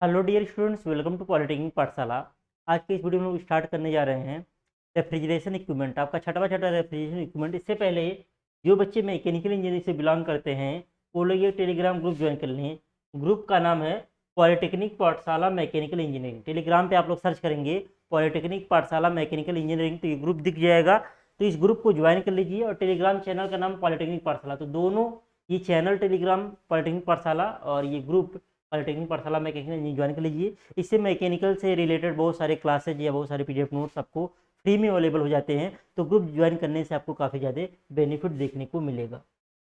Hello dear students, welcome to polytechnic पाठशाला। आज के इस वीडियो में हम स्टार्ट करने जा रहे हैं रेफ्रिजरेशन इक्विपमेंट, आपका छठा रेफ्रिजरेशन इक्विपमेंट। इससे पहले जो बच्चे मैकेनिकल इंजीनियरिंग से बिलोंग करते हैं वो लोग ये टेलीग्राम ग्रुप ज्वाइन कर लें। ग्रुप का नाम है पॉलिटेक्निक पाठशाला मैकेनिकल इंजीनियरिंग। टेलीग्राम पे आप लोग सर्च करेंगे पॉलिटेक्निक पाठशाला मैकेनिकल इंजीनियरिंग तो ये ग्रुप दिख जाएगा। तो इस ग्रुप को ज्वाइन कर लीजिए और टेलीग्राम चैनल का नाम पॉलिटेक्निक पाठशाला। तो दोनों ये चैनल टेलीग्राम पॉलिटेक्निक पाठशाला और ये ग्रुप पॉलिटेक्निक पाठशाला मैकेनिकल इंजीनियरिंग ज्वाइन कर लीजिए। इससे मैकेनिकल से रिलेटेड बहुत सारे क्लासेज या बहुत सारे पीडीएफ नोट्स आपको फ्री में अवेलेबल हो जाते हैं। तो ग्रुप ज्वाइन करने से आपको काफ़ी ज़्यादा बेनिफिट देखने को मिलेगा।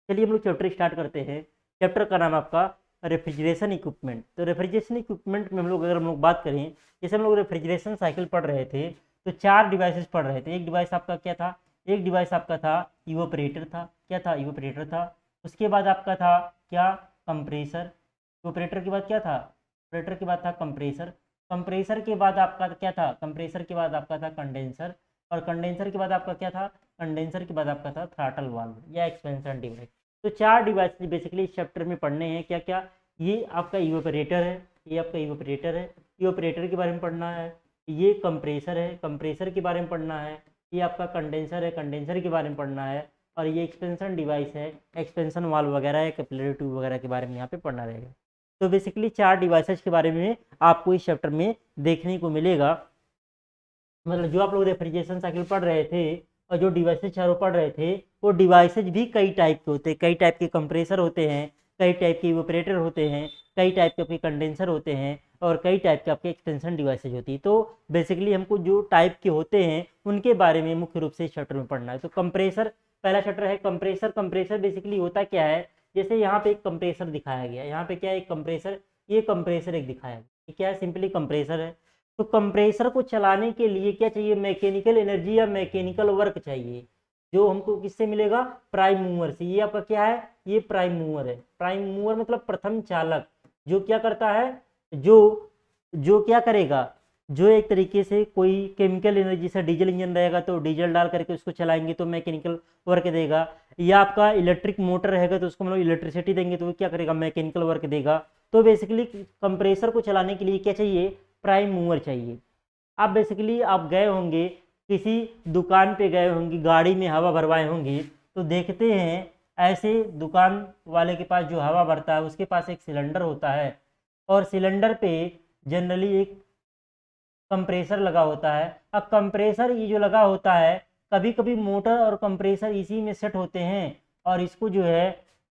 चलिए हम लोग चैप्टर स्टार्ट करते हैं। चैप्टर का नाम आपका रेफ्रिजरेशन इक्विपमेंट। तो रेफ्रिजरेशन इक्विपमेंट में अगर हम लोग बात करें, जैसे हम लोग रेफ्रिजरेशन साइकिल पढ़ रहे थे तो 4 डिवाइसेस पढ़ रहे थे। एक डिवाइस आपका क्या था? एक डिवाइस आपका था इवोपरेटर था। क्या था? इवोपरेटर था। उसके बाद आपका था क्या? कंप्रेसर। ऑपरेटर के बाद क्या था? ऑपरेटर के बाद था कंप्रेसर। कंप्रेसर के बाद आपका क्या था? कंप्रेसर के बाद आपका था कंडेंसर। और कंडेंसर के बाद आपका क्या था? कंडेंसर के बाद आपका था थ्रॉटल वाल्व या एक्सपेंशन डिवाइस। तो 4 डिवाइस बेसिकली इस चैप्टर में पढ़ने हैं। क्या क्या? ये आपका इवेपोरेटर है, ये आपका इवेपोरेटर है, इवेपोरेटर के बारे में पढ़ना है। ये कंप्रेसर है, कंप्रेसर के बारे में पढ़ना है। ये आपका कंडेंसर है, कंडेंसर के बारे में पढ़ना है। और ये एक्सपेंशन डिवाइस है, एक्सपेंशन वाल्व वगैरह या कैपिलरी ट्यूब वगैरह के बारे में यहाँ पे पढ़ना रहेगा। तो बेसिकली 4 डिवाइसेज के बारे में आपको इस चैप्टर में देखने को मिलेगा। मतलब जो आप लोग रेफ्रिजरेशन साइकिल पढ़ रहे थे और जो डिवाइसेज चारों पढ़ रहे थे वो डिवाइसेज भी कई टाइप के होते हैं। कई टाइप के कंप्रेसर होते हैं, कई टाइप के इवेपोरेटर होते हैं, कई टाइप के आपके कंडेंसर होते हैं और कई टाइप के आपके एक्सटेंशन डिवाइसेज होती है। तो बेसिकली हमको जो टाइप के होते हैं उनके बारे में मुख्य रूप से इस चैप्टर में पढ़ना है। तो कंप्रेसर पहला चैप्टर है कंप्रेसर। कंप्रेसर बेसिकली होता क्या है? जैसे यहाँ पे एक कंप्रेसर दिखाया गया, यहाँ पे क्या है? एक कंप्रेसर। ये कंप्रेसर एक दिखाया गया, ये क्या है? सिंपली कंप्रेसर है। तो कंप्रेसर को चलाने के लिए क्या चाहिए? मैकेनिकल एनर्जी या मैकेनिकल वर्क चाहिए, जो हमको किससे मिलेगा? प्राइम मूवर से। ये आपका क्या है? ये प्राइम मूवर है। प्राइम मूवर मतलब प्रथम चालक, जो क्या करता है? जो जो क्या करेगा? जो एक तरीके से कोई केमिकल एनर्जी से डीजल इंजन रहेगा तो डीजल डाल करके उसको चलाएंगे तो मैकेनिकल वर्क देगा। या आपका इलेक्ट्रिक मोटर रहेगा तो उसको मतलब इलेक्ट्रिसिटी देंगे तो वो क्या करेगा? मैकेनिकल वर्क देगा। तो बेसिकली कंप्रेसर को चलाने के लिए क्या चाहिए? प्राइम मूवर चाहिए। आप बेसिकली आप गए होंगे किसी दुकान पे, गए होंगे गाड़ी में हवा भरवाए होंगे तो देखते हैं ऐसे दुकान वाले के पास जो हवा भरता है उसके पास एक सिलेंडर होता है और सिलेंडर पे जनरली एक कंप्रेसर लगा होता है। अब कंप्रेसर ये जो लगा होता है, कभी कभी मोटर और कंप्रेसर इसी में सेट होते हैं और इसको जो है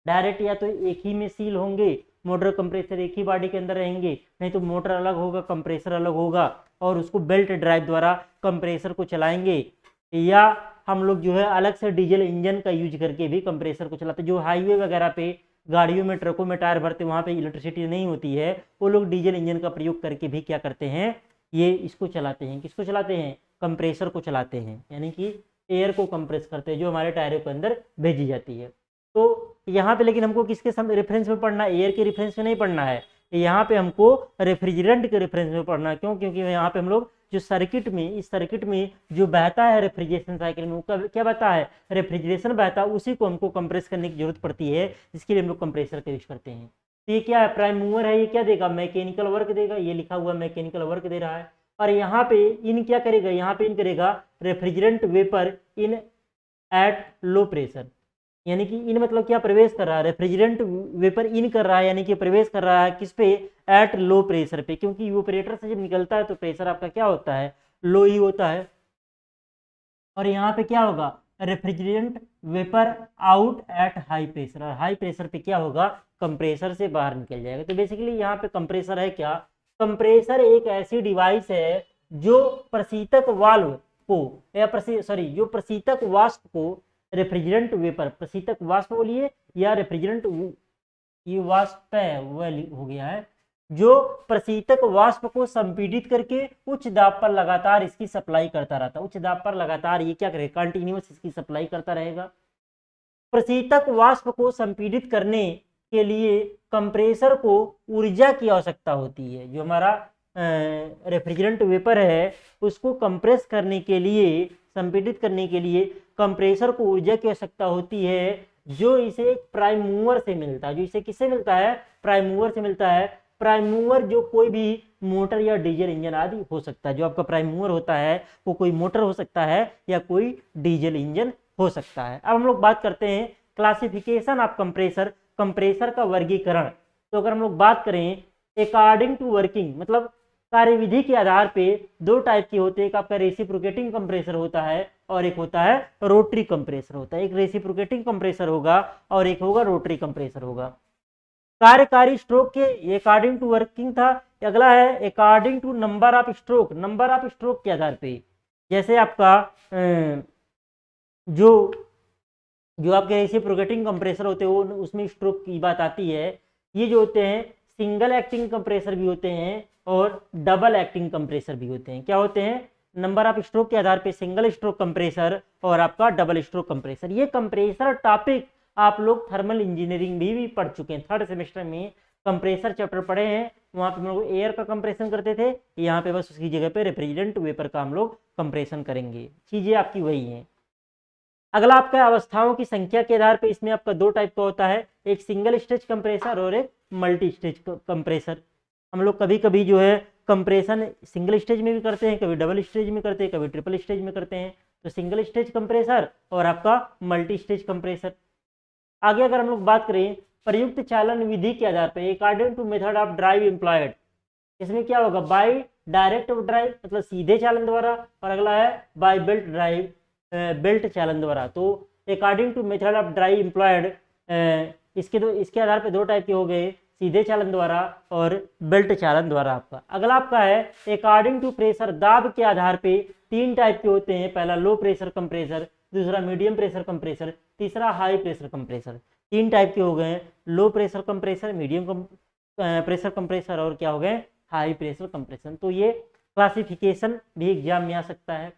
डायरेक्ट या तो एक ही में सील होंगे, मोटर कंप्रेसर एक ही बॉडी के अंदर रहेंगे, नहीं तो मोटर अलग होगा कंप्रेसर अलग होगा और उसको बेल्ट ड्राइव द्वारा कंप्रेसर को चलाएंगे। या हम लोग जो है अलग से डीजल इंजन का यूज करके भी कंप्रेसर को चलाते। जो हाईवे वगैरह पे गाड़ियों में ट्रकों में टायर भरते वहाँ पे इलेक्ट्रिसिटी नहीं होती है, वो लोग डीजल इंजन का प्रयोग करके भी क्या करते हैं? ये इसको चलाते हैं। किसको चलाते हैं? कंप्रेसर को चलाते हैं, यानी कि एयर को कंप्रेस करते हैं जो हमारे टायरों के अंदर भेजी जाती है। तो यहाँ पे लेकिन हमको किसके रेफरेंस में पढ़ना है? एयर के रेफरेंस में नहीं पढ़ना है, यहाँ पे हमको रेफ्रिजरेंट के रेफरेंस में पढ़ना है। क्यों? क्योंकि यहाँ पे हम लोग जो सर्किट में, इस सर्किट में जो बहता है रेफ्रिजरेशन साइकिल में वो क्या बहता है? रेफ्रिजरेशन बहता है, उसी को हमको कंप्रेस करने की जरूरत पड़ती है, इसके लिए हम लोग कंप्रेसर का यूज करते हैं। तो ये क्या है? प्राइम मूवर है। ये क्या देगा? मैकेनिकल वर्क देगा। ये लिखा हुआ मैकेनिकल वर्क दे रहा है। और यहाँ पे इन क्या करेगा? यहाँ पे इन करेगा refrigerant vapour in at low pressure. यानी कि इन मतलब क्या? प्रवेश कर रहा है। रेफ्रिजरेंट वेपर इन कर रहा है यानी कि प्रवेश कर रहा है किस पे? एट लो प्रेशर पे। क्योंकि इवेपोरेटर से जब निकलता है तो प्रेशर आपका क्या होता है? लो ही होता है। और यहाँ पे क्या होगा? Refrigerant vapour out at high pressure. और हाई प्रेशर पे क्या होगा? कंप्रेसर से बाहर निकल जाएगा। तो बेसिकली यहाँ पे कंप्रेसर है क्या? कंप्रेसर एक ऐसी डिवाइस है जो प्रशीतक वाल्व को या जो प्रशीतक वाष्प को, रेफ्रिजरेंट वेपर, प्रशीतक वाष्प बोलिए या रेफ्रिजरेंट, ये वाष्प है वह हो गया है, जो प्रशीतक वाष्प को संपीड़ित करके उच्च दाब पर लगातार इसकी सप्लाई करता रहता है। उच्च दाब पर लगातार ये क्या करेगा? कंटिन्यूअस इसकी सप्लाई करता रहेगा। प्रशीतक वाष्प को संपीड़ित करने के लिए कंप्रेसर को ऊर्जा की आवश्यकता होती है। जो हमारा रेफ्रिजरेंट वेपर है उसको कंप्रेस करने के लिए, संपीड़ित करने के लिए कंप्रेसर को ऊर्जा की आवश्यकता होती है, जो इसे प्राइम मूवर से मिलता है। जो इसे किससे मिलता है? प्राइम मूवर से मिलता है। प्राइम मूवर जो कोई भी मोटर या डीजल इंजन आदि हो सकता है। जो आपका प्राइम मूवर होता है वो कोई मोटर हो सकता है या कोई डीजल इंजन हो सकता है। अब हम लोग बात करते हैं क्लासिफिकेशन ऑफ कंप्रेसर, कंप्रेसर का वर्गीकरण। तो अगर हम लोग बात करें अकॉर्डिंग टू वर्किंग, मतलब कार्यविधि के आधार पे दो टाइप के होते हैं। एक आपका रेसिप्रोकेटिंग कंप्रेसर होता है और एक होता है रोटरी कंप्रेसर होता है। एक रेसिप्रोकेटिंग कंप्रेसर होगा और एक होगा रोटरी कंप्रेसर होगा। कार्यकारी स्ट्रोक के अकॉर्डिंग टू वर्किंग था। अगला है according to number of stroke, number of stroke के आधार पे। जैसे आपका जो जो आपके रेसिप्रोकेटिंग कंप्रेसर होते हैं वो उसमें स्ट्रोक की बात आती है। ये जो होते हैं सिंगल एक्टिंग कंप्रेसर भी होते हैं और डबल एक्टिंग कंप्रेसर भी होते हैं। क्या होते हैं? नंबर ऑफ स्ट्रोक के आधार पे सिंगल स्ट्रोक कंप्रेसर और आपका डबल स्ट्रोक कंप्रेसर। ये कंप्रेसर टॉपिक आप लोग थर्मल इंजीनियरिंग भी पढ़ चुके हैं। थर्ड सेमेस्टर में कंप्रेसर चैप्टर पढ़े हैं, वहां पे हम लोग एयर का कंप्रेशन करते थे। यहाँ पे बस उसकी जगह पे रेफ्रिजरेंट वेपर का हम लोग कंप्रेशन करेंगे। चीजें आपकी वही हैं। अगला आपका अवस्थाओं की संख्या के आधार पे इसमें आपका दो टाइप का होता है, एक सिंगल स्टेज कंप्रेसर और एक मल्टी स्टेज कंप्रेसर। हम लोग कभी कभी जो है कंप्रेशन सिंगल स्टेज में भी करते हैं, कभी डबल स्टेज में करते हैं, कभी ट्रिपल स्टेज में करते हैं। तो सिंगल स्टेज कंप्रेसर और आपका मल्टी स्टेज कंप्रेसर। आगे अगर हम लोग बात करें प्रयुक्त चालन विधि के आधार पर according to method of drive employed, इसमें क्या होगा? बाय डायरेक्ट ड्राइव मतलब सीधे चालन द्वारा, और अगला है बाय बेल्ट ड्राइव, बेल्ट चालन द्वारा। तो according to method of drive employed इसके आधार पे दो टाइप के हो गए, सीधे चालन द्वारा और बेल्ट चालन द्वारा आपका। अगला आपका है अकॉर्डिंग टू प्रेशर, दाब के आधार पे तीन टाइप के होते हैं। पहला लो प्रेशर कंप्रेसर, दूसरा मीडियम प्रेशर कंप्रेसर, तीसरा हाई प्रेशर कंप्रेसर। तीन टाइप के हो गए हैं, low pressure compressor, medium pressure compressor और क्या हो गए? High pressure compression. तो ये क्लासिफिकेशन भी एग्जाम में आ सकता है।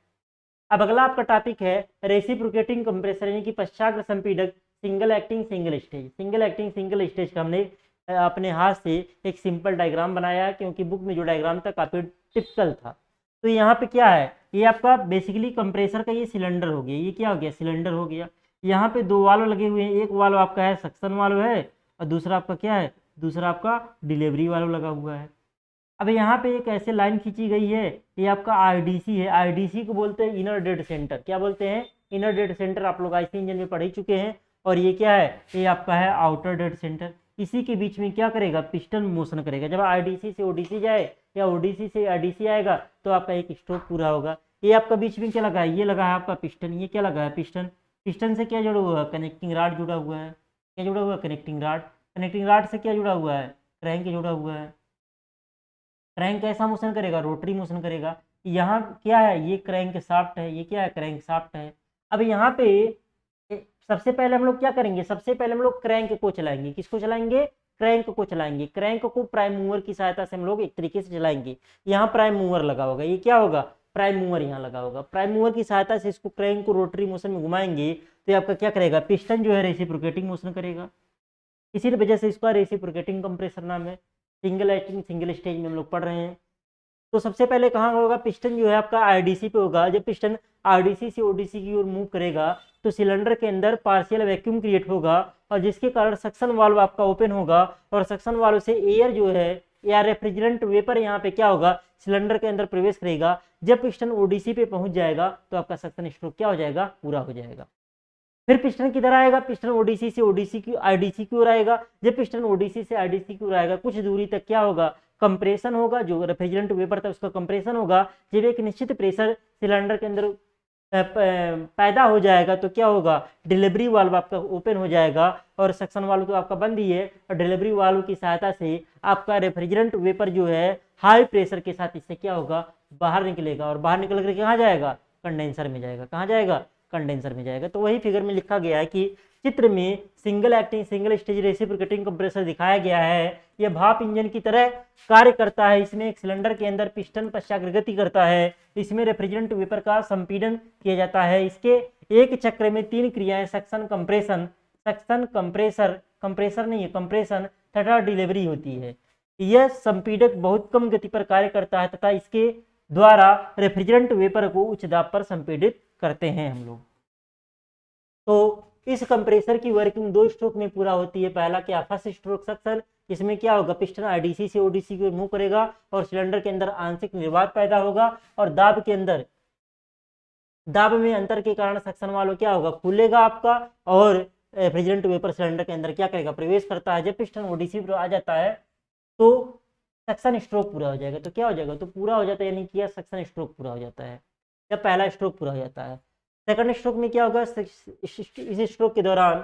अब अगला आपका टॉपिक है रेसिप्रोकेटिंग कंप्रेसर, यानी कि पश्चाग्र संपीड़क single acting single stage. Single acting single stage का हमने अपने हाथ से एक सिंपल डायग्राम बनाया, क्योंकि बुक में जो डायग्राम था काफी टिपिकल था। तो यहाँ पे क्या है, ये आपका बेसिकली कंप्रेसर का ये सिलेंडर हो गया। ये क्या हो गया? सिलेंडर हो गया। यहाँ पे दो वाल्व लगे हुए हैं, एक वाल्व आपका है सक्शन वाल्व है और दूसरा आपका क्या है? दूसरा आपका डिलीवरी वाल्व लगा हुआ है। अब यहाँ पे एक ऐसे लाइन खींची गई है, ये आपका आईडीसी है। आईडीसी को बोलते हैं इनर डेड सेंटर। क्या बोलते हैं? Inner dead centre. आप लोग आईसी इंजन में पढ़ ही चुके हैं। और ये क्या है? ये आपका है आउटर डेड सेंटर। इसी के बीच में क्या करेगा? पिस्टन मोशन करेगा। जब आईडीसी से ओडीसी जाए या ओडीसी से आईडीसी आएगा तो आपका एक स्ट्रोक पूरा होगा। ये आपका बीच में क्या लगा है? ये लगा है आपका पिस्टन। ये क्या लगा है? पिस्टन। पिस्टन से क्या जुड़ा हुआ है? कनेक्टिंग रॉड जुड़ा हुआ है। क्या जुड़ा हुआ है? Connecting rod. कनेक्टिंग रॉड से क्या जुड़ा हुआ है? क्रैंक जुड़ा हुआ है। क्रैंक कैसा मोशन करेगा? रोटरी मोशन करेगा। यहाँ क्या है? ये क्रैंक शाफ्ट है। ये क्या है? क्रैंक शाफ्ट है। अब यहाँ पे सबसे पहले हम लोग क्या करेंगे? सबसे पहले हम लोग क्रैंक को चलाएंगे। किसको चलाएंगे? क्रैंक को चलाएंगे। क्रैंक को प्राइम मूवर की सहायता से हम लोग एक तरीके से चलाएंगे। यहाँ प्राइम मूवर लगा होगा। ये क्या होगा? प्राइम मूवर यहाँ लगा होगा। प्राइम मूवर की सहायता से इसको क्रैंक को रोटरी मोशन में घुमाएंगे तो आपका क्या करेगा? पिस्टन जो है रेसिप्रोकेटिंग मोशन करेगा। इसी वजह से इसका रेसिप्रोकेटिंग कंप्रेसर नाम है। सिंगल एक्टिंग सिंगल स्टेज में हम लोग पढ़ रहे हैं। तो सबसे पहले कहाँ होगा? पिस्टन जो है आपका आरडीसी पे होगा। जब पिस्टन आरडीसी से ओडीसी की ओर मूव करेगा तो सिलेंडर के अंदर पार्शियल वैक्यूम क्रिएट होगा और जिसके कारण सक्शन वाल्व आपका ओपन होगा और सक्शन वाल्व से एयर जो है या रेफ्रिजरेंट वेपर यहाँ पे क्या होगा? सिलेंडर के अंदर प्रवेश करेगा। जब पिस्टन ओडीसी पे पहुंच जाएगा तो आपका सक्शन स्ट्रोक क्या हो जाएगा? पूरा हो जाएगा। फिर पिस्टन किधर आएगा? पिस्टन ओडीसी से ओडीसी की आईडीसी की ओर आएगा। जब पिस्टन ओडीसी से आईडीसी की ओर आएगा कुछ दूरी तक क्या होगा? कंप्रेशन होगा। जो रेफ्रिजरेंट वेपर था उसका कंप्रेशन होगा। जब एक निश्चित प्रेशर सिलेंडर के अंदर पैदा हो जाएगा तो क्या होगा? डिलीवरी वाल्व आपका ओपन हो जाएगा और सक्शन वाल्व तो आपका बंद ही है। और डिलीवरी वाल्व की सहायता से आपका रेफ्रिजरेंट वेपर जो है हाई प्रेशर के साथ इससे क्या होगा? बाहर निकलेगा और बाहर निकल कर कहाँ जाएगा? कंडेंसर में जाएगा। कहाँ जाएगा? कंडेंसर में जाएगा। तो वही फिगर में लिखा गया है कि चित्र में single acting single stage reciprocating compressor दिखाया गया है। यह भाप इंजन की तरह कार्य करता है। इसमें एक सिलेंडर के अंदर पिस्टन पश्चाग्रगति करता है। इसमें रेफ्रिजरेंट वेपर का संपीड़न किया जाता है। इसके एक चक्र में तीन क्रियाएं सक्शन कंप्रेसर कंप्रेसर नहीं है कंप्रेशन तथा डिलीवरी होती है। यह संपीड़क बहुत कम गति पर कार्य करता है तथा इसके द्वारा रेफ्रिजरेंट वेपर को उच्च दाब पर संपीड़ित करते हैं हम लोग। तो इस कंप्रेसर की वर्किंग दो स्ट्रोक में पूरा होती है। पहला क्या? फर्स्ट स्ट्रोक सक्शन, इसमें क्या होगा, पिस्टन आईडीसी से ओडीसी को मूव करेगा और सिलेंडर के अंदर आंशिक निर्वात पैदा होगा और दाब के अंदर, दाब में अंतर के कारण सक्शन वाल्व क्या होगा, खुलेगा आपका और रेफ्रिजरेंट वेपर सिलेंडर के अंदर क्या करेगा, प्रवेश करता है। जब पिस्टन ओडीसी पर आ जाता है तो सक्शन स्ट्रोक पूरा हो जाएगा। तो क्या हो जाएगा, तो पूरा हो जाता है, यानी कि सक्शन स्ट्रोक पूरा हो जाता है, जब पहला स्ट्रोक पूरा हो जाता है। सेकंड स्ट्रोक में क्या होगा, इस स्ट्रोक के दौरान,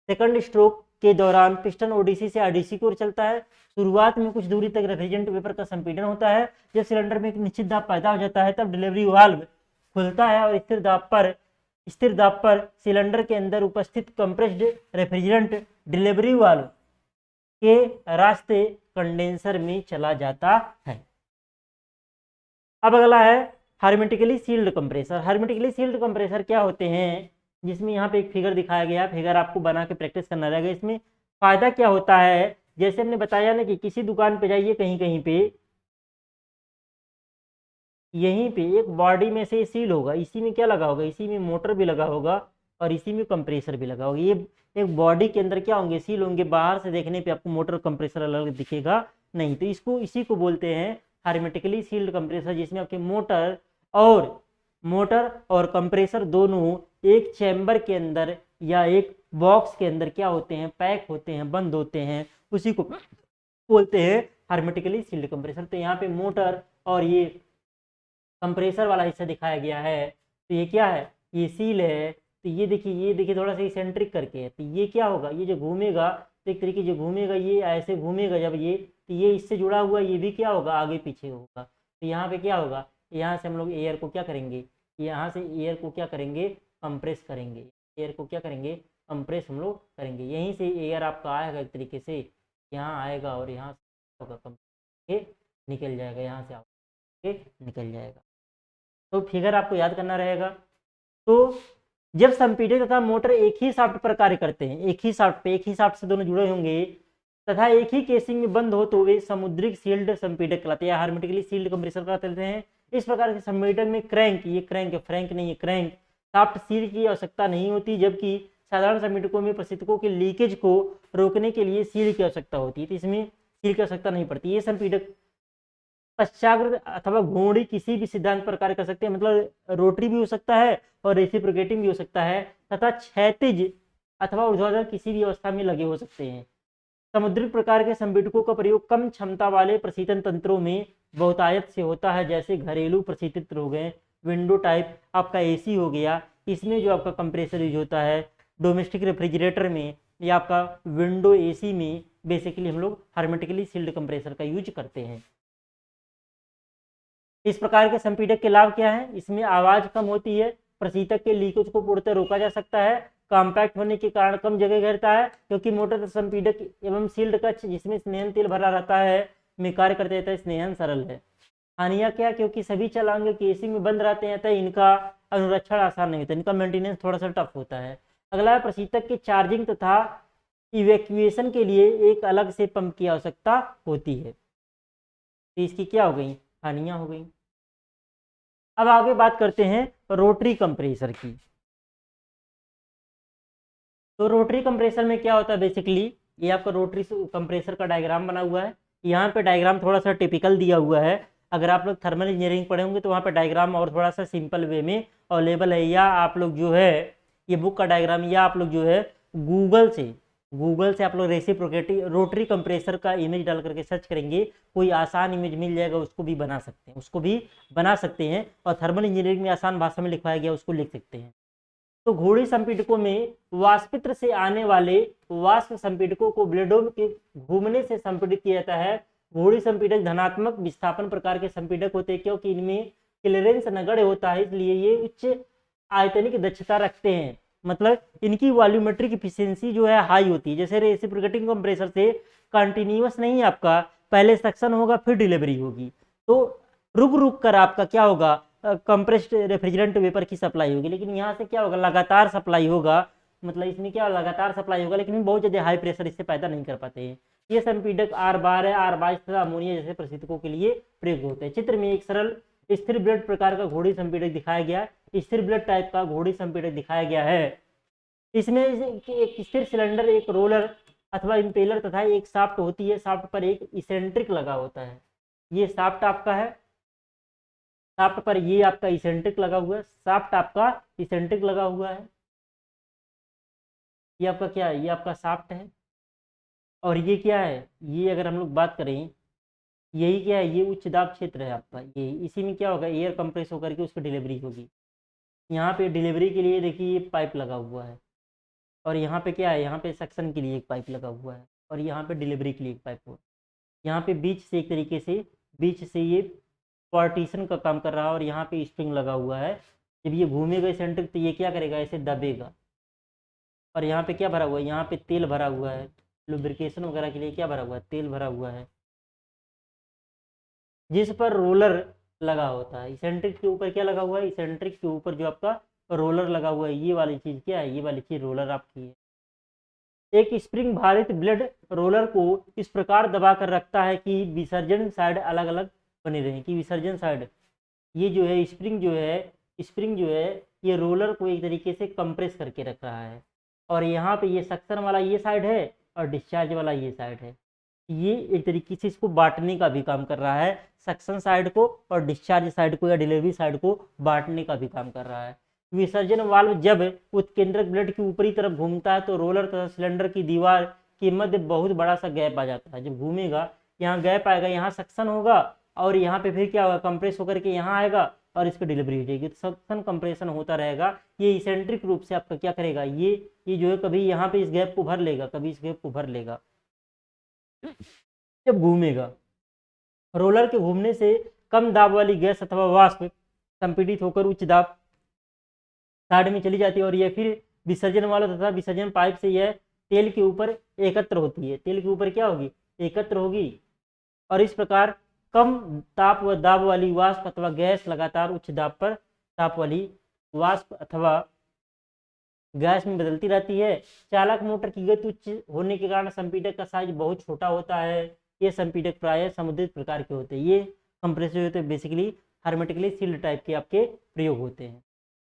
सेकंड स्ट्रोक के दौरान पिस्टन ओडीसी से आरडीसी की ओर चलता है। शुरुआत में कुछ दूरी तक रेफ्रिजरेंट वेपर का संपीड़न होता है। जब सिलेंडर में एक निश्चित दाब पैदा हो जाता है तब डिलीवरी वाल्व खुलता है और स्थिर दाब पर सिलेंडर के अंदर उपस्थित कंप्रेस्ड रेफ्रिजरेंट डिलीवरी वाल्व के रास्ते कंडेंसर में चला जाता है। अब अगला है हार्मेटिकली सील्ड कंप्रेसर। हार्मेटिकली सील्ड कंप्रेसर क्या होते हैं, जिसमें यहाँ पे एक फिगर दिखाया गया है, फिगर आपको बना के प्रैक्टिस करना रहेगा। इसमें फायदा क्या होता है, जैसे हमने बताया ना कि किसी दुकान पे जाइए, कहीं कहीं पे, यहीं पे एक बॉडी में से सील होगा, इसी में क्या लगा होगा, इसी में मोटर भी लगा होगा और इसी में कंप्रेसर भी लगा होगा। ये एक बॉडी के अंदर क्या होंगे, सील होंगे। बाहर से देखने पे आपको मोटर कंप्रेसर अलग दिखेगा नहीं, तो इसी को बोलते हैं हार्मेटिकली सील्ड कंप्रेसर, जिसमें आपके मोटर और कंप्रेसर दोनों एक चैम्बर के अंदर या एक बॉक्स के अंदर क्या होते हैं, पैक होते हैं, बंद होते हैं, उसी को बोलते हैं हार्मेटिकली सील्ड कंप्रेसर। तो यहाँ पे मोटर और ये कंप्रेसर वाला हिस्सा दिखाया गया है, तो ये क्या है, ये सील है। तो ये देखिए थोड़ा सा इसेंट्रिक करके है, तो ये क्या होगा, ये जो घूमेगा, तो एक तरीके जो घूमेगा, ये ऐसे घूमेगा जब ये, तो ये इससे जुड़ा हुआ, ये भी क्या होगा, आगे पीछे होगा। तो यहाँ पे क्या होगा, यहाँ से हम लोग एयर को क्या करेंगे, यहाँ से एयर को क्या करेंगे, कंप्रेस करेंगे, एयर को क्या करेंगे, कंप्रेस हम लोग करेंगे। यहीं से एयर आपका आएगा एक तरीके से, यहाँ आएगा और यहाँ से होगा कंप्रेस निकल जाएगा, यहाँ से आके निकल जाएगा। तो फिगर आपको याद करना रहेगा। तो जब संपीड़क तथा मोटर एक ही शाफ्ट पर कार्य करते हैं, एक ही शाफ्ट से दोनों जुड़े होंगे तथा एक ही केसिंग में बंद हो, तो वे समुद्रिक सील्ड संपीड़क कहलाते हैं, हार्मेटिकली सील्ड कंप्रेसर कहलाते हैं। इस प्रकार के संपीड़क में क्रैंक, ये क्रैंक है, फ्रैंक नहीं है, क्रैंक शाफ्ट सील की आवश्यकता नहीं होती, जबकि साधारण संपीड़कों में प्रशीतकों के लीकेज को रोकने के लिए सील की आवश्यकता होती है, तो इसमें सील की आवश्यकता नहीं पड़ती। ये संपीड़क पश्चाग्र अथवा घूर्णी किसी भी सिद्धांत पर कार्य कर सकते हैं, मतलब रोटरी भी हो सकता है और रेसिप्रोकेटिंग भी हो सकता है, तथा क्षैतिज अथवा ऊर्ध्वाधर किसी भी अवस्था में लगे हो सकते हैं। समुद्रिक प्रकार के संपीड़कों का प्रयोग कम क्षमता वाले प्रशीतन तंत्रों में बहुतायत से होता है, जैसे घरेलू प्रशीतित हो गए, विंडो टाइप आपका एसी हो गया, इसमें जो आपका कंप्रेसर यूज होता है, डोमेस्टिक रेफ्रिजरेटर में या आपका विंडो एसी में बेसिकली हम लोग हार्मेटिकली सील्ड कंप्रेसर का यूज करते हैं। इस प्रकार के संपीड़क के लाभ क्या है, इसमें आवाज कम होती है, प्रशीतक के लीकेज को पूर्णतः रोका जा सकता है, कॉम्पैक्ट होने के कारण कम जगह घेरता है, क्योंकि मोटर संपीड़क एवं सील्ड कक्ष जिसमें स्नेहन तेल भरा रहता है में कार्य करते रहता है, स्नेहन सरल है। हानियां क्या, क्योंकि सभी चलांगे केसिंग में बंद रहते हैं, तो इनका अनुरक्षण आसान नहीं होता, इनका मेंटेनेंस थोड़ा सा टफ होता है। अगला है प्रशीतक के चार्जिंग तथा इवैक्यूएशन के लिए एक अलग से पंप की आवश्यकता होती है। तो इसकी क्या हो गई, हानियां हो गई। अब आगे बात करते हैं रोटरी कंप्रेसर की। तो रोटरी कंप्रेसर में क्या होता है, बेसिकली ये आपका रोटरी कंप्रेसर का डायग्राम बना हुआ है। यहाँ पे डायग्राम थोड़ा सा टिपिकल दिया हुआ है, अगर आप लोग थर्मल इंजीनियरिंग पढ़े होंगे तो वहाँ पे डायग्राम और थोड़ा सा सिंपल वे में अवेलेबल है, या आप लोग जो है ये बुक का डायग्राम, या आप लोग जो है गूगल से आप लोग रेसिप्रोकेटिंग रोटरी कंप्रेसर का इमेज डाल करके सर्च करेंगे, कोई आसान इमेज मिल जाएगा, उसको भी बना सकते हैं, और थर्मल इंजीनियरिंग में आसान भाषा में लिखवाया गया उसको लिख सकते हैं। तो घूर्णी संपीड़कों में वाष्पित्र से आने वाले वाष्प संपीड़कों को ब्लेडों के घूमने से संपीड़ित किया जाता है। घूर्णी संपीड़क धनात्मक विस्थापन प्रकार के संपीड़क होते हैं, क्योंकि इनमें क्लियरेंस नगण्य होता है, इसलिए ये उच्च आयतनिक दक्षता रखते हैं, मतलब इनकी वॉल्यूमेट्रिक इफिशियंसी जो है हाई होती है। जैसे रेसिप्रोकेटिंग कंप्रेसर से कंटिन्यूअस नहीं, आपका पहले सक्शन होगा फिर डिलीवरी होगी, तो रुक कर आपका क्या होगा, कंप्रेस्ड रेफ्रिजरेंट वेपर की सप्लाई होगी। लेकिन यहाँ से क्या होगा, लगातार सप्लाई होगा, मतलब इसमें क्या लगातार सप्लाई होगा, लेकिन बहुत ज़्यादा हाई प्रेशर इससे पैदा नहीं कर पाते हैं। ये संपीड़क आर बार है, आर 22 तथा अमोनिया जैसे प्रशीतकों के लिए प्रयुक्त होते हैं। चित्र में एक सरल स्थिर ब्लेड प्रकार का घोड़ी संपीड़क दिखाया गया, स्थिर ब्लेड टाइप का घोड़ी संपीड़क दिखाया गया है। इसमें एक स्थिर सिलेंडर, एक रोलर अथवा इम्पेलर तथा एक शाफ्ट होती है, शाफ्ट पर एक इसेंट्रिक लगा होता है। ये शाफ्ट आपका है, शाफ्ट पर ये आपका इसेंट्रिक लगा हुआ है, शाफ्ट आपका इसेंट्रिक लगा हुआ है। ये आपका क्या है, ये आपका शाफ्ट है। और ये क्या है, ये अगर हम लोग बात करें, यही क्या है, ये उच्च दाब क्षेत्र है आपका। ये इसी में क्या होगा, एयर कंप्रेस होकर के उसकी डिलीवरी होगी। यहाँ पे डिलीवरी के लिए देखिए ये पाइप लगा हुआ है, और यहाँ पे क्या है, यहाँ पे सक्शन के लिए एक पाइप लगा हुआ है, और यहाँ पे डिलीवरी के लिए एक पाइप हुआ। यहाँ पे बीच से एक तरीके से, बीच से ये पार्टीशन का काम कर रहा है, और यहाँ पे स्प्रिंग लगा हुआ है। जब ये घूमेगा सेंट्रिक तो ये क्या करेगा, ऐसे दबेगा। और यहाँ पे क्या भरा हुआ है, यहाँ पे तेल भरा हुआ है, लुब्रिकेशन वगैरह के लिए क्या भरा हुआ है, तेल भरा हुआ है, जिस पर रोलर लगा होता है। इसेंट्रिक के ऊपर क्या लगा हुआ है, इसेंट्रिक के ऊपर जो आपका रोलर लगा हुआ है, ये वाली चीज क्या है, ये वाली चीज रोलर आपकी है। एक स्प्रिंग भारित ब्लेड रोलर को इस प्रकार दबा कर रखता है कि विसर्जन साइड अलग अलग बने रहें, कि विसर्जन साइड, ये जो है स्प्रिंग जो है, स्प्रिंग जो है ये रोलर को एक तरीके से कंप्रेस करके रख रहा है। और यहाँ पे ये सक्शन वाला ये साइड है, और डिस्चार्ज वाला ये साइड है। ये एक तरीके से इसको बांटने का भी काम कर रहा है, सक्शन साइड को और डिस्चार्ज साइड को या डिलीवरी साइड को बांटने का भी काम कर रहा है। विसर्जन वाल्व जब उत्केंद्रक ब्लेड की ऊपरी तरफ घूमता है तो रोलर तथा सिलेंडर की दीवार के मध्य बहुत बड़ा सा गैप आ जाता है। जब घूमेगा यहाँ गैप आएगा, यहाँ सक्शन होगा, और यहाँ पे फिर क्या होगा, कंप्रेस होकर के यहाँ आएगा और इसकी डिलीवरी हो जाएगी। तो सक्शन कंप्रेशन होता रहेगा। ये इसेंट्रिक रूप से आपका क्या करेगा, ये जो है कभी यहाँ पे इस गैप को भर लेगा, कभी इस गैप को भर लेगा जब घूमेगा। रोलर के घूमने से कम दाब वाली गैस अथवा वाष्प संपीड़ित होकर उच्च दाब साइड में चली जाती है, और यह फिर विसर्जन वाला तथा विसर्जन पाइप से यह तेल के ऊपर एकत्र होती है। तेल के ऊपर क्या होगी, एकत्र होगी। और इस प्रकार कम ताप व दाब वाली वाष्प अथवा गैस लगातार उच्च दाब पर ताप वाली वाष्प अथवा गैस में बदलती रहती है। चालक मोटर की गति उच्च होने के कारण संपीड़क का साइज बहुत छोटा होता है। ये संपीड़क प्रायः समुद्रित प्रकार के होते हैं। ये कंप्रेसर होते हैं बेसिकली हर्मेटिकली सील्ड टाइप के आपके प्रयोग होते हैं।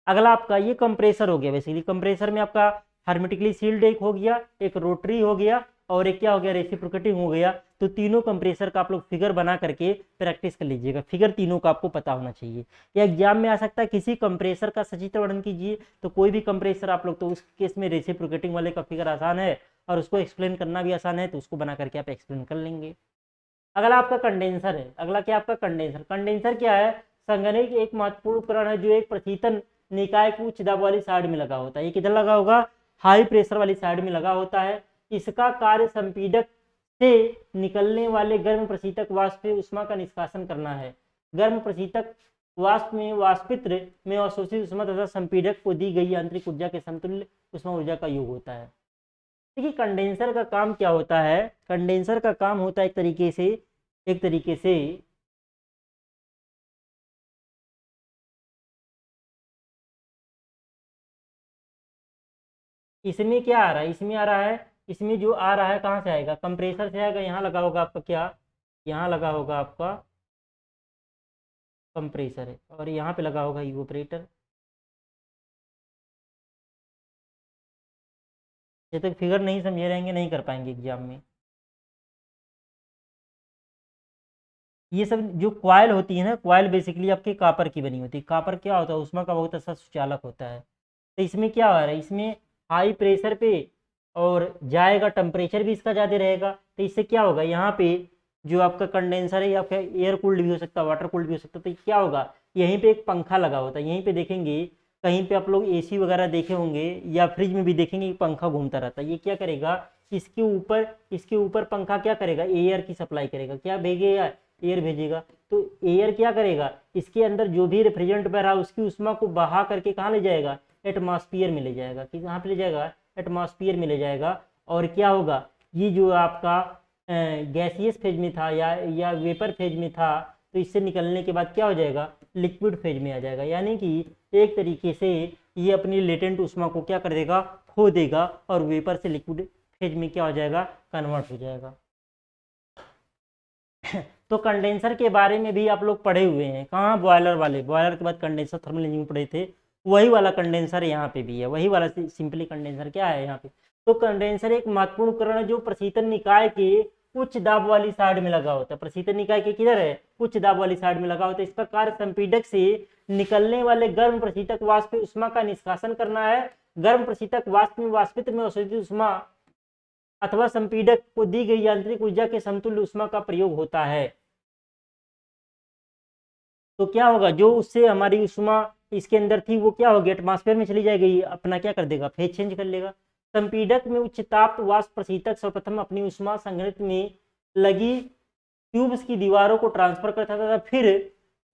अगला आपका ये कंप्रेसर हो गया। बेसिकली कंप्रेसर में आपका हर्मेटिकली सील्ड एक हो गया, एक रोटरी हो गया, और एक क्या हो गया, रेसिप्रोकेटिंग हो गया। तो तीनों कंप्रेसर का आप लोग फिगर बना करके प्रैक्टिस कर लीजिएगा। फिगर तीनों का आपको पता होना चाहिए। या एग्जाम में आ सकता है किसी कंप्रेसर का सचित्र वर्णन कीजिए, तो कोई भी कंप्रेसर आप लोग, तो उस केस में रेसिप्रोकेटिंग वाले का फिगर आसान है और उसको एक्सप्लेन करना भी आसान है, तो उसको बना करके आप एक्सप्लेन कर लेंगे। अगला आपका कंडेंसर है। अगला क्या आपका कंडेंसर। कंडेंसर क्या है, संगणक एक महत्वपूर्ण उपकरण है जो एक प्रशीतन निकाय को उच्च दाब वाली साइड में लगा होता है। ये किधर लगा होगा, हाई प्रेशर वाली साइड में लगा होता है। इसका कार्य संपीड़क से निकलने वाले गर्म प्रशीतक वाष्प से उष्मा का निष्कासन करना है। गर्म प्रशीतक वाष्प में वाष्पित्र में अवशोषित उष्मा तथा संपीड़क को दी गई आंतरिक ऊर्जा के समतुल्य उष्मा ऊर्जा का योग होता है। देखिए कंडेंसर का काम क्या होता है, कंडेंसर का काम होता है एक तरीके से इसमें क्या आ रहा है, इसमें आ रहा है, इसमें जो आ रहा है कहाँ से आएगा, कंप्रेसर से आएगा। यहाँ लगा होगा आपका क्या, यहाँ लगा होगा आपका कंप्रेसर है, और यहाँ पे लगा होगा इवोपरेटर। जब तक फिगर नहीं समझे रहेंगे नहीं कर पाएंगे एग्जाम में। ये सब जो क्वाइल होती है ना, क्वाइल बेसिकली आपके कापर की बनी होती है। कापर क्या होता है, उष्मा का बहुत अच्छा सुचालक होता है। तो इसमें क्या हो रहा है, इसमें हाई प्रेशर पे और जाएगा, टेम्परेचर भी इसका ज़्यादा रहेगा। तो इससे क्या होगा, यहाँ पे जो आपका कंडेंसर है, या फिर एयर कूल्ड भी हो सकता है, वाटर कूल्ड भी हो सकता है। तो क्या होगा, यहीं पे एक पंखा लगा होता है। यहीं पे देखेंगे कहीं पे आप लोग एसी वगैरह देखे होंगे, या फ्रिज में भी देखेंगे कि पंखा घूमता रहता है। ये क्या करेगा, इसके ऊपर पंखा क्या करेगा, एयर की सप्लाई करेगा। क्या भेजेगा, एयर भेजेगा। तो एयर क्या करेगा, इसके अंदर जो भी रेफ्रिजरेंट बह रहा है उसकी उष्मा को बहा करके कहाँ ले जाएगा, एटमॉस्फेयर में ले जाएगा। कि कहाँ पे ले जाएगा, एटमॉस्फेयर में ले जाएगा। और क्या होगा, ये जो आपका गैसियस फेज में था या वेपर फेज में था, तो इससे निकलने के बाद क्या हो जाएगा, लिक्विड फेज में आ जाएगा। यानी कि एक तरीके से ये अपनी लेटेंट उष्मा को क्या कर देगा, खो देगा, और वेपर से लिक्विड फेज में क्या हो जाएगा, कन्वर्ट हो जाएगा। तो कंडेंसर के बारे में भी आप लोग पढ़े हुए हैं, कहाँ, बॉयलर वाले, बॉयलर के बाद कंडेंसर थर्मल इंजीनियरिंग पढ़े थे, वही वाला कंडेंसर यहाँ पे भी है। वही वाला सिंपली कंडेंसर क्या है यहाँ पे। तो कंडेंसर एक महत्वपूर्ण उपकरण है जो प्रशीतन निकाय के उच्च दाब वाली साइड में लगा होता है। प्रशीतन निकाय के किधर है? उच्च दाब वाली साइड में लगा होता है। इसका कार्य संपीडक से निकलने वाले गर्म प्रशीतक वाष्प उष्मा का निष्कासन करना है। गर्म प्रशीतक वाष्प में वाष्पित में अवशोषित उष्मा अथवा संपीडक को दी गई यांत्रिक ऊर्जा के समतुल्य उष्मा का प्रयोग होता है। तो क्या होगा, जो उससे हमारी उष्मा इसके अंदर थी वो क्या होगी, एटमॉस्फेयर में चली जाएगी, अपना क्या कर देगा, फेज चेंज कर लेगा। संपीडक में उच्च ताप वाष्प प्रशीतक सर्वप्रथम अपनी उष्मा संघनित्र में लगी ट्यूब्स की दीवारों को ट्रांसफर करता था, फिर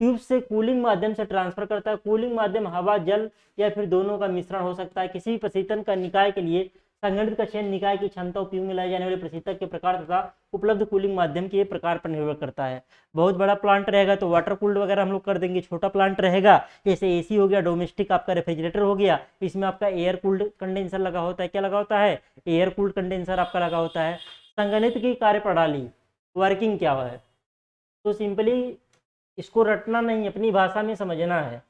ट्यूब से कूलिंग माध्यम से ट्रांसफर करता है। कूलिंग माध्यम हवा, जल या फिर दोनों का मिश्रण हो सकता है। किसी भी प्रशीतन का निकाय के लिए संगठित का चयन निकाय की क्षमता, उपयोग में लाए जाने वाले प्रशीतक के प्रकार तथा उपलब्ध कूलिंग माध्यम के प्रकार पर निर्भर करता है। बहुत बड़ा प्लांट रहेगा तो वाटर कूल्ड वगैरह हम लोग कर देंगे। छोटा प्लांट रहेगा जैसे एसी हो गया, डोमेस्टिक आपका रेफ्रिजरेटर हो गया, इसमें आपका एयर कूल्ड कंडेंसर लगा होता है। क्या लगा होता है? एयर कूल्ड कंडेंसर आपका लगा होता है। संगणित की कार्यप्रणाली, वर्किंग क्या है, तो सिंपली इसको रटना नहीं, अपनी भाषा में समझना है।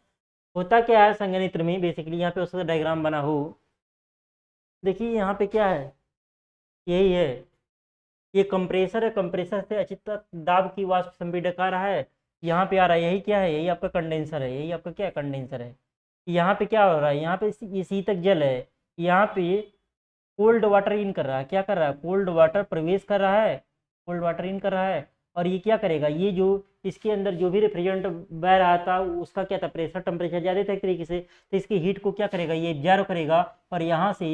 होता क्या है संगणित्र में, बेसिकली यहाँ पे उसका डायग्राम बना हो, देखिए यहाँ पे क्या है, यही है, ये कंप्रेसर है। कंप्रेसर से अचित दाब की वाष्प संपीडक आ रहा है, यहाँ पे आ रहा है, यही क्या है, यही आपका कंडेंसर है। यही आपका क्या कंडेंसर है। यहाँ पे क्या हो रहा है, यहाँ पे ये शीतक जल है, यहाँ पे कोल्ड वाटर इन कर रहा है। क्या कर रहा है? कोल्ड वाटर प्रवेश कर रहा है, कोल्ड वाटर इन कर रहा है। और ये क्या करेगा, ये जो इसके अंदर जो भी रेफ्रिजरेंट बह रहा था उसका क्या था, प्रेशर टेम्परेचर ज़्यादा था एक तरीके से, तो इसकी हीट को क्या करेगा, ये एब्जॉर्व करेगा और यहाँ से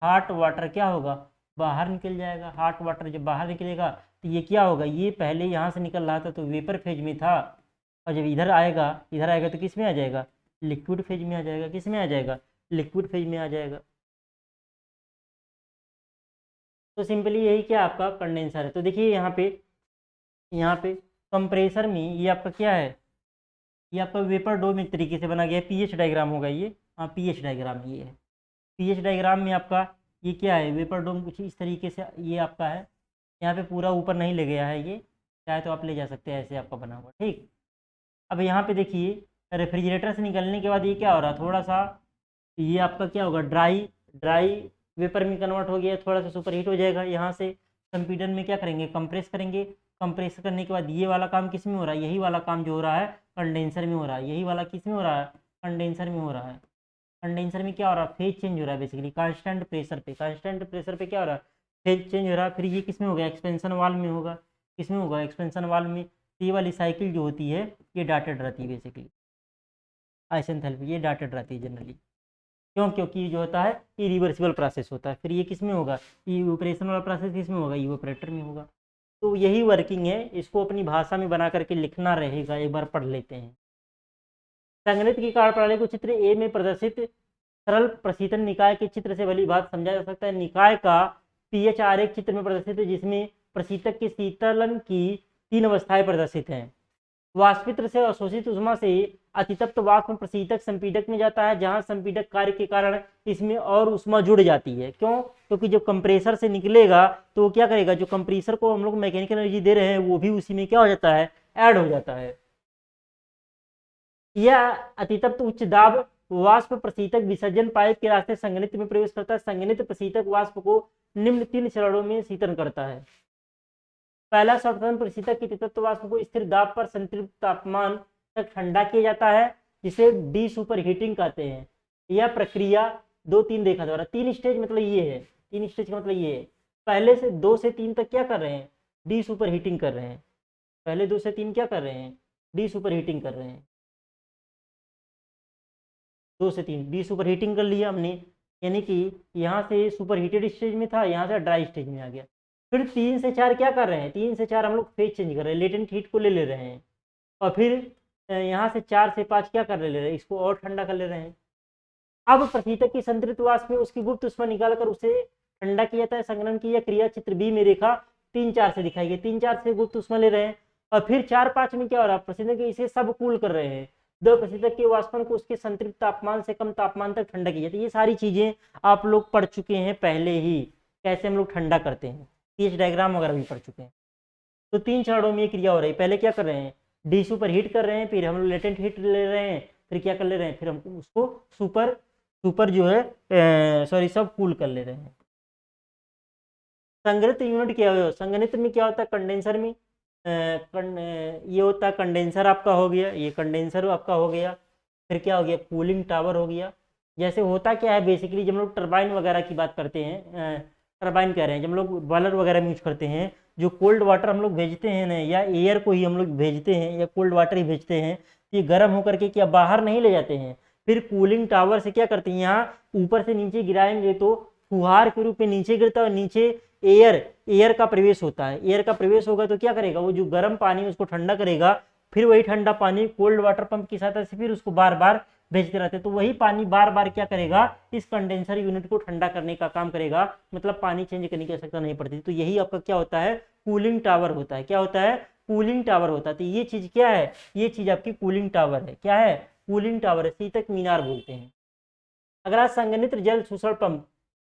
हॉट वाटर क्या होगा, बाहर निकल जाएगा। हॉट वाटर जब बाहर निकलेगा तो ये क्या होगा, ये पहले यहाँ से निकल रहा था तो वेपर फेज में था, और जब इधर आएगा तो किस में आ जाएगा, लिक्विड फेज में आ जाएगा। किस में आ जाएगा? लिक्विड फेज में आ जाएगा। तो सिंपली यही क्या आपका कंडेंसर है। तो देखिए यहाँ पे कंप्रेसर में ये आपका क्या है, ये आपका वेपर डोम एक तरीके से बना गया है। पीएच डायग्राम होगा ये, हाँ पीएच डायग्राम ये है। पीएच डायग्राम में आपका ये क्या है, वेपर डोम कुछ इस तरीके से ये आपका है। यहाँ पे पूरा ऊपर नहीं ले गया है, ये चाहे तो आप ले जा सकते हैं, ऐसे आपका बना हुआ, ठीक। अब यहाँ पे देखिए रेफ्रिजरेटर से निकलने के बाद ये क्या हो रहा है, थोड़ा सा ये आपका क्या होगा, ड्राई वेपर में कन्वर्ट हो गया, थोड़ा सा सुपर हीट हो जाएगा। यहाँ से संपीडन में क्या करेंगे, कंप्रेस करेंगे। कंप्रेस करने के बाद ये वाला काम किस में हो रहा है, यही वाला काम जो हो रहा है कंडेंसर में हो रहा है। यही वाला किस में हो रहा है, कंडेंसर में हो रहा है। कंडेंसर में क्या हो रहा है, फेज चेंज हो रहा है। बेसिकली कांस्टेंट प्रेशर पे क्या हो रहा है, फेज चेंज हो रहा है। फिर ये किस में होगा, एक्सपेंशन वाल्व में होगा। किस में होगा, एक्सपेंशन वाल्व में। ये वाली साइकिल जो होती है ये डाटेड रहती है, बेसिकली आइसेंथैल्पी ये डाटेड रहती है जनरली। क्यों? क्योंकि जो होता है ये रिवर्सिबल प्रोसेस होता है। फिर ये किस में होगा, इवेपोरेशन वाला प्रोसेस किस में होगा, इवेपोरेटर में होगा। तो यही वर्किंग है, इसको अपनी भाषा में बना करके लिखना रहेगा। एक बार पढ़ लेते हैं। संगणित की कार्यप्रणाली को चित्र ए में प्रदर्शित सरल प्रशीतन निकाय के चित्र से भली बात समझा जा सकता है। निकाय का पीएच आरेख चित्र में प्रदर्शित है, जिसमें प्रशीतक के शीतलन की 3 अवस्थाएं प्रदर्शित हैं। वाष्पित्र से अवशोषित उष्मा से अतितप्त वाष्प प्रशीतक संपीडक में जाता है, जहां संपीडक कार्य के कारण इसमें और उष्मा जुड़ जाती है। क्यों? क्योंकि जब कंप्रेसर से निकलेगा तो वो क्या करेगा, जो कंप्रेसर को हम लोग मैकेनिकल एनर्जी दे रहे हैं वो भी उसी में क्या हो जाता है, ऐड हो जाता है। यह अतितप्त उच्च दाब वाष्प प्रशीतक विसर्जन पाइप के रास्ते संघनित्र में प्रवेश करता है। संघनित्र प्रशीतक वाष्प को निम्न 3 चरणों में शीतन करता है। पहला, सर्वप्रथम प्रशीतक की तत्व वाष्प को स्थिर दाब पर संतृप्त तापमान तक ठंडा किया जाता है, जिसे डी सुपर हीटिंग कहते हैं। यह प्रक्रिया 2-3 देखा जा रहा है। 3 स्टेज मतलब ये है, 3 स्टेज का मतलब ये है। पहले से 2 से 3 तक क्या कर रहे हैं, डी सुपर हीटिंग कर रहे हैं। पहले 2 से 3 क्या कर रहे हैं, डी सुपर हीटिंग कर रहे हैं। 2 से 3 डी सुपर हीटिंग कर लिया हमने, यानी कि यहाँ से सुपर हीटेड स्टेज में था, यहाँ से ड्राई स्टेज में आ गया। फिर 3 से 4 क्या कर रहे हैं, 3 से 4 हम लोग फेज चेंज कर रहे हैं, लेटेंट हीट को ले रहे हैं। और फिर यहाँ से 4 से 5 क्या कर ले रहे हैं, इसको और ठंडा कर ले रहे हैं। अब प्रशीतक की संतृप्त वाष्प में उसकी गुप्त उष्मा निकालकर उसे ठंडा किया जाता है। संघनन की यह क्रिया चित्र बी में रेखा 3-4 से दिखाई गई। 3-4 से गुप्त उष्मा ले रहे हैं और फिर 4-5 में क्या हो रहा है, प्रशीतक इसे सब कूल कर रहे हैं। 2 प्रशीतक के वाष्पन को उसके संतृप्त तापमान से कम तापमान तक ठंडा किया जाता है। ये सारी चीजें आप लोग पढ़ चुके हैं पहले ही, कैसे हम लोग ठंडा करते हैं, पीएच डायग्राम वगैरह भी पढ़ चुके हैं। तो 3 चरणों में ये क्रिया हो रही है। पहले क्या कर रहे हैं, डी सुपर हीट कर रहे हैं, फिर हम लोग लेटेंट हीट ले रहे हैं, फिर क्या कर ले रहे हैं, फिर हम उसको सुपर जो है सब कूल कर ले रहे हैं। संघनित्र यूनिट क्या हो, संघनित्र में क्या होता है, कंडेंसर में ये होता है कंडेंसर आपका हो गया, ये कंडेंसर आपका हो गया, फिर क्या हो गया, कूलिंग टावर हो गया। जैसे होता क्या है बेसिकली, जब हम लोग टरबाइन वगैरह की बात करते हैं, टरबाइन कह रहे हैं, जब हम लोग बॉयलर वगैरह में यूज करते हैं, जो कोल्ड वाटर हम लोग भेजते हैं ना, या एयर को ही हम लोग भेजते हैं या कोल्ड वाटर ही भेजते हैं, तो ये गर्म होकर के क्या बाहर नहीं ले जाते हैं, फिर कूलिंग टावर से क्या करते हैं, यहाँ ऊपर से नीचे गिराएंगे तो फुहार के रूप में नीचे गिरता है, नीचे एयर का प्रवेश होता है, एयर का प्रवेश होगा तो क्या करेगा, वो जो गर्म पानी उसको ठंडा करेगा, फिर वही ठंडा पानी कोल्ड वाटर पंप की सहायता से फिर उसको बार बार भेजते रहते हैं, तो वही पानी बार बार क्या करेगा, इस कंडेंसर यूनिट को ठंडा करने का काम करेगा, मतलब पानी चेंज करने की आवश्यकता नहीं पड़ती। तो यही आपका क्या होता है, कूलिंग टावर होता है। क्या होता है, कूलिंग टावर होता है। तो ये चीज क्या है, ये चीज आपकी कूलिंग टावर है। क्या है, कूलिंग टावर है, शीतक मीनार बोलते हैं। अगर आज संघनित्र जल शोषण पंप,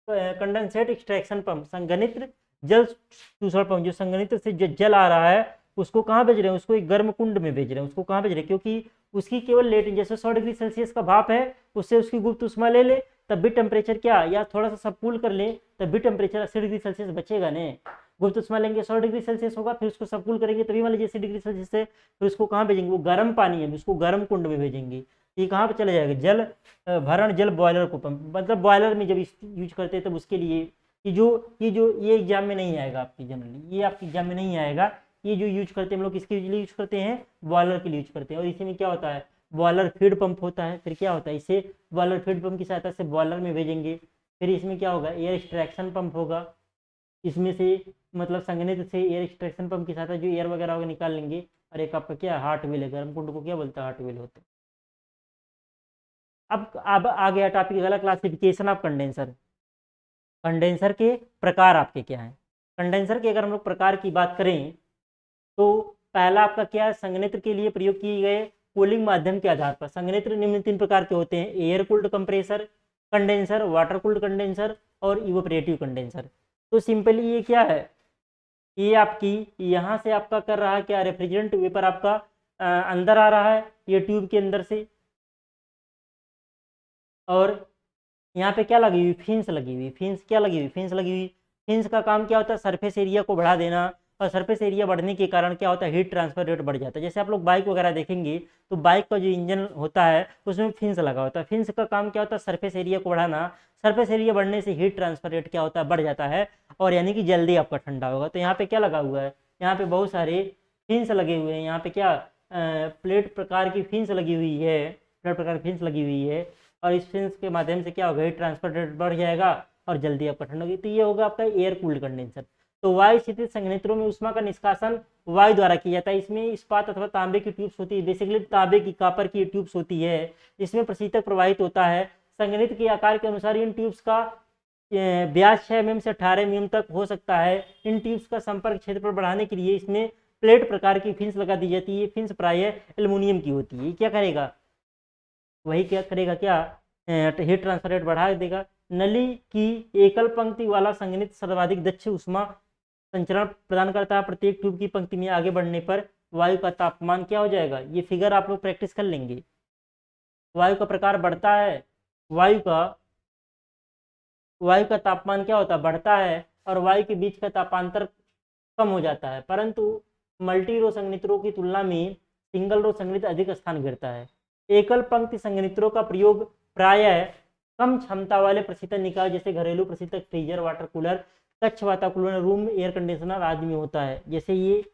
कंडेंसेट एक्सट्रैक्शन पंप, संघनित्र जल शोषण पंप, जो संघनित्र से जो जल आ रहा है उसको कहाँ भेज रहे हैं, उसको एक गर्म कुंड में भेज रहे हैं। उसको कहाँ भेज रहे हैं, क्योंकि उसकी केवल लेट, जैसे 100 डिग्री सेल्सियस का भाप है, उससे उसकी गुप्त उष्मा ले ले, तब भी टेम्परेचर क्या, या थोड़ा सा सब कूल कर ले, तब भी टेम्परेचर 80 डिग्री सेल्सियस बचेगा ने। गुप्त उष्मा लेंगे 100 डिग्री सेल्सियस होगा, फिर उसको सब कूल करेंगे तभी मान लीजिए 80 डिग्री सेल्सियस से, फिर उसको कहाँ भेजेंगे, वो गर्म पानी है उसको गर्म कुंड में भेजेंगे। ये कहाँ पे चला जाएगा, जल भरण जल बॉयलर को पंप, मतलब बॉयलर में जब यूज करते हैं तब उसके लिए, ये एग्जाम में नहीं आएगा आपकी, जनरली ये आपके एग्जाम में नहीं आएगा। ये जो यूज करते हैं हम लोग किसके लिए यूज करते हैं, बॉयलर के लिए यूज करते हैं। और इसी में क्या होता है, बॉयलर फीड पंप होता है। फिर क्या होता है, इसे बॉयलर फीड पंप की सहायता से बॉयलर में भेजेंगे। फिर इसमें क्या होगा, एयर एक्सट्रैक्शन पंप होगा, इसमें से मतलब संघनित्र से एयर एक्सट्रैक्शन पंप की सहायता जो एयर वगैरह होगा निकाल लेंगे। और एक आपका क्या हार्ट व्हील है, गर्म कुंड को क्या बोलता है, हार्ट व्हील होता है। अब आ गया टॉपिक अगला, क्लासिफिकेशन ऑफ कंडेंसर। कंडेंसर के प्रकार आपके क्या हैं। कंडेंसर के अगर हम लोग प्रकार की बात करें तो पहला आपका क्या है, संघनित्र के लिए प्रयोग किए गए कूलिंग माध्यम के आधार पर संघनित्र निम्न 3 प्रकार के होते हैं, air cooled compressor condenser, water cooled condenser और इवोपरेटिव कंडेंसर। तो सिंपली ये क्या है, ये आपकी यहाँ से आपका कर रहा है क्या, रेफ्रिजरेंट वेपर आपका अंदर आ रहा है ये ट्यूब के अंदर से, और यहाँ पे क्या लगी हुई, फिन्स लगी हुई, फिन्स क्या लगी हुई, फिन्स लगी हुई। फिन्स का काम क्या होता है, सरफेस एरिया को बढ़ा देना, और सरफेस एरिया बढ़ने के कारण क्या होता है, हीट ट्रांसफर रेट बढ़ जाता है। जैसे आप लोग बाइक वगैरह देखेंगे तो बाइक का जो इंजन होता है उसमें फिन्स लगा होता है। फिन्स का काम क्या होता है, सरफेस एरिया को बढ़ाना, सरफेस एरिया बढ़ने से हीट ट्रांसफर रेट क्या होता है, बढ़ जाता है, और यानी कि जल्दी आपका ठंडा होगा। तो यहाँ पे क्या लगा हुआ है, यहाँ पे बहुत सारे फिन्स लगे हुए हैं। यहाँ पे क्या प्लेट प्रकार की फिन्स लगी हुई है, प्लेट प्रकार की फिन्स लगी हुई है, और इस फिन्स के माध्यम से क्या होगा, हीट ट्रांसफर रेट बढ़ जाएगा और जल्दी आपका ठंडा होगी। तो ये होगा आपका एयर कूल्ड कंडेंसर। तो वायु स्थितिज संघनित्रों में ऊष्मा का निष्कासन वायु द्वारा किया जाता है। इसमें इस्पात अथवा तांबे की ट्यूब्स होती है, बेसिकली तांबे की, कापर की ट्यूब्स होती है, इसमें प्रशीतक प्रवाहित होता है। संघनित्र के आकार के अनुसार इन ट्यूब्स का व्यास 6 mm से 18 mm तक हो सकता है। इन ट्यूब्स का संपर्क क्षेत्र पर बढ़ाने के लिए इसमें प्लेट प्रकार की फिन्स लगा दी जाती है। फिन्स प्रायः एल्युमिनियम की होती है। क्या करेगा, वही क्या करेगा, क्या हीट ट्रांसफर रेट बढ़ा देगा। नली की एकल पंक्ति वाला संघनित्र सर्वाधिक दक्ष ऊष्मा संचरण प्रदान करता है। प्रत्येक ट्यूब की पंक्ति में आगे बढ़ने पर वायु का तापमान क्या हो जाएगा, ये फिगर आप लोग प्रैक्टिस कर लेंगे। वायु का प्रकार बढ़ता है, वायु का तापमान क्या होता है, बढ़ता है, और वायु के बीच का तापांतर कम हो जाता है। परंतु मल्टी रो संघनित्रों की तुलना में सिंगल रो संघनित्र अधिक स्थान घेरता है। एकल पंक्ति संघनित्रों का प्रयोग प्रायः कम क्षमता वाले प्रशीतन निकाय जैसे घरेलू प्रशीतक, फ्रीजर, वाटर कूलर, कक्ष वातानुकूलन, रूम एयर कंडीशनर आदि में होता है। जैसे ये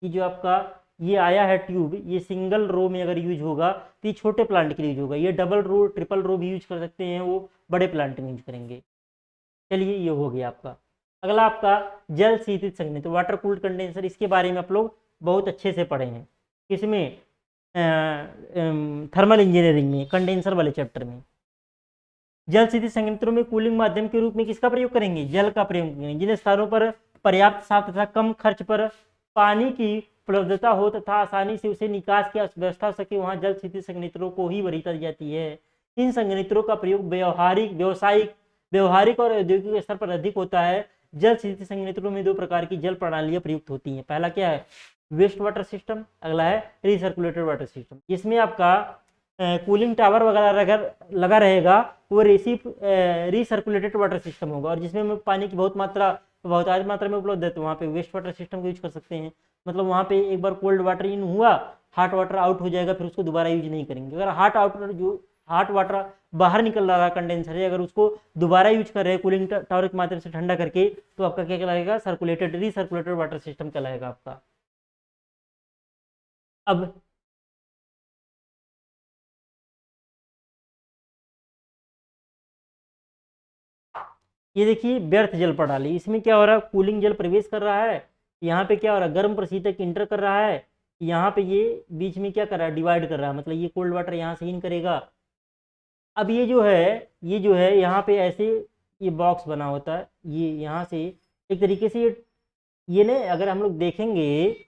जो आपका ये आया है ट्यूब, ये सिंगल रो में अगर यूज होगा तो ये छोटे प्लांट के लिए यूज होगा। ये डबल रो ट्रिपल रो भी यूज कर सकते हैं, वो बड़े प्लांट में यूज करेंगे। चलिए ये हो गया आपका। अगला आपका जल शीतित संघनित्र, वाटर कूल्ड कंडेंसर। इसके बारे में आप लोग बहुत अच्छे से पढ़े हैं, किसमें, थर्मल इंजीनियरिंग में, कंडेंसर वाले चैप्टर में। जल शीतित संयंत्रों में कूलिंग माध्यम के रूप में किसका प्रयोग करेंगे, जल का प्रयोग करेंगे। जिन स्थानों पर पर्याप्त साफ तथा कम खर्च पर पानी की उपलब्धता हो तथा आसानी से उसे निकास की व्यवस्था हो सके, वहां जल शीतित संयंत्रों को ही वरीयता दी जाती है। इन संयंत्रों का प्रयोग व्यवहारिक और औद्योगिक स्तर पर अधिक होता है। जल शीतित संयंत्रों में 2 प्रकार की जल प्रणालियां प्रयुक्त होती हैं। पहला क्या है, वेस्ट वाटर सिस्टम, अगला है रिसर्कुलेटेड वाटर सिस्टम। इसमें आपका कूलिंग टावर वगैरह अगर लगा रहेगा वो रिसर्कुलेटेड वाटर सिस्टम होगा, और जिसमें पानी की बहुत मात्रा बहुतायत मात्रा में उपलब्ध है तो वहाँ पे वेस्ट वाटर सिस्टम का यूज कर सकते हैं। मतलब वहाँ पे एक बार कोल्ड वाटर इन हुआ, हॉट वाटर आउट हो जाएगा, फिर उसको दोबारा यूज नहीं करेंगे। अगर हॉट वाटर बाहर निकल रहा है कंडेंसर से, अगर उसको दोबारा यूज कर रहे हैं कूलिंग टावर के माध्यम से ठंडा करके, तो आपका क्या कहलाएगा, रीसर्कुलेटेड वाटर सिस्टम कहलाएगा आपका। अब ये देखिए व्यर्थ जल प्रणाली, इसमें क्या हो रहा है, कूलिंग जल प्रवेश कर रहा है, यहाँ पे क्या हो रहा है, गर्म प्रशीतक इंटर कर रहा है, यहाँ पे ये बीच में क्या कर रहा है, डिवाइड कर रहा है, मतलब ये कोल्ड वाटर यहाँ से इन करेगा। अब ये जो है यहाँ पे ऐसे ये बॉक्स बना होता है, ये यहाँ से एक तरीके से ये ने अगर हम लोग देखेंगे,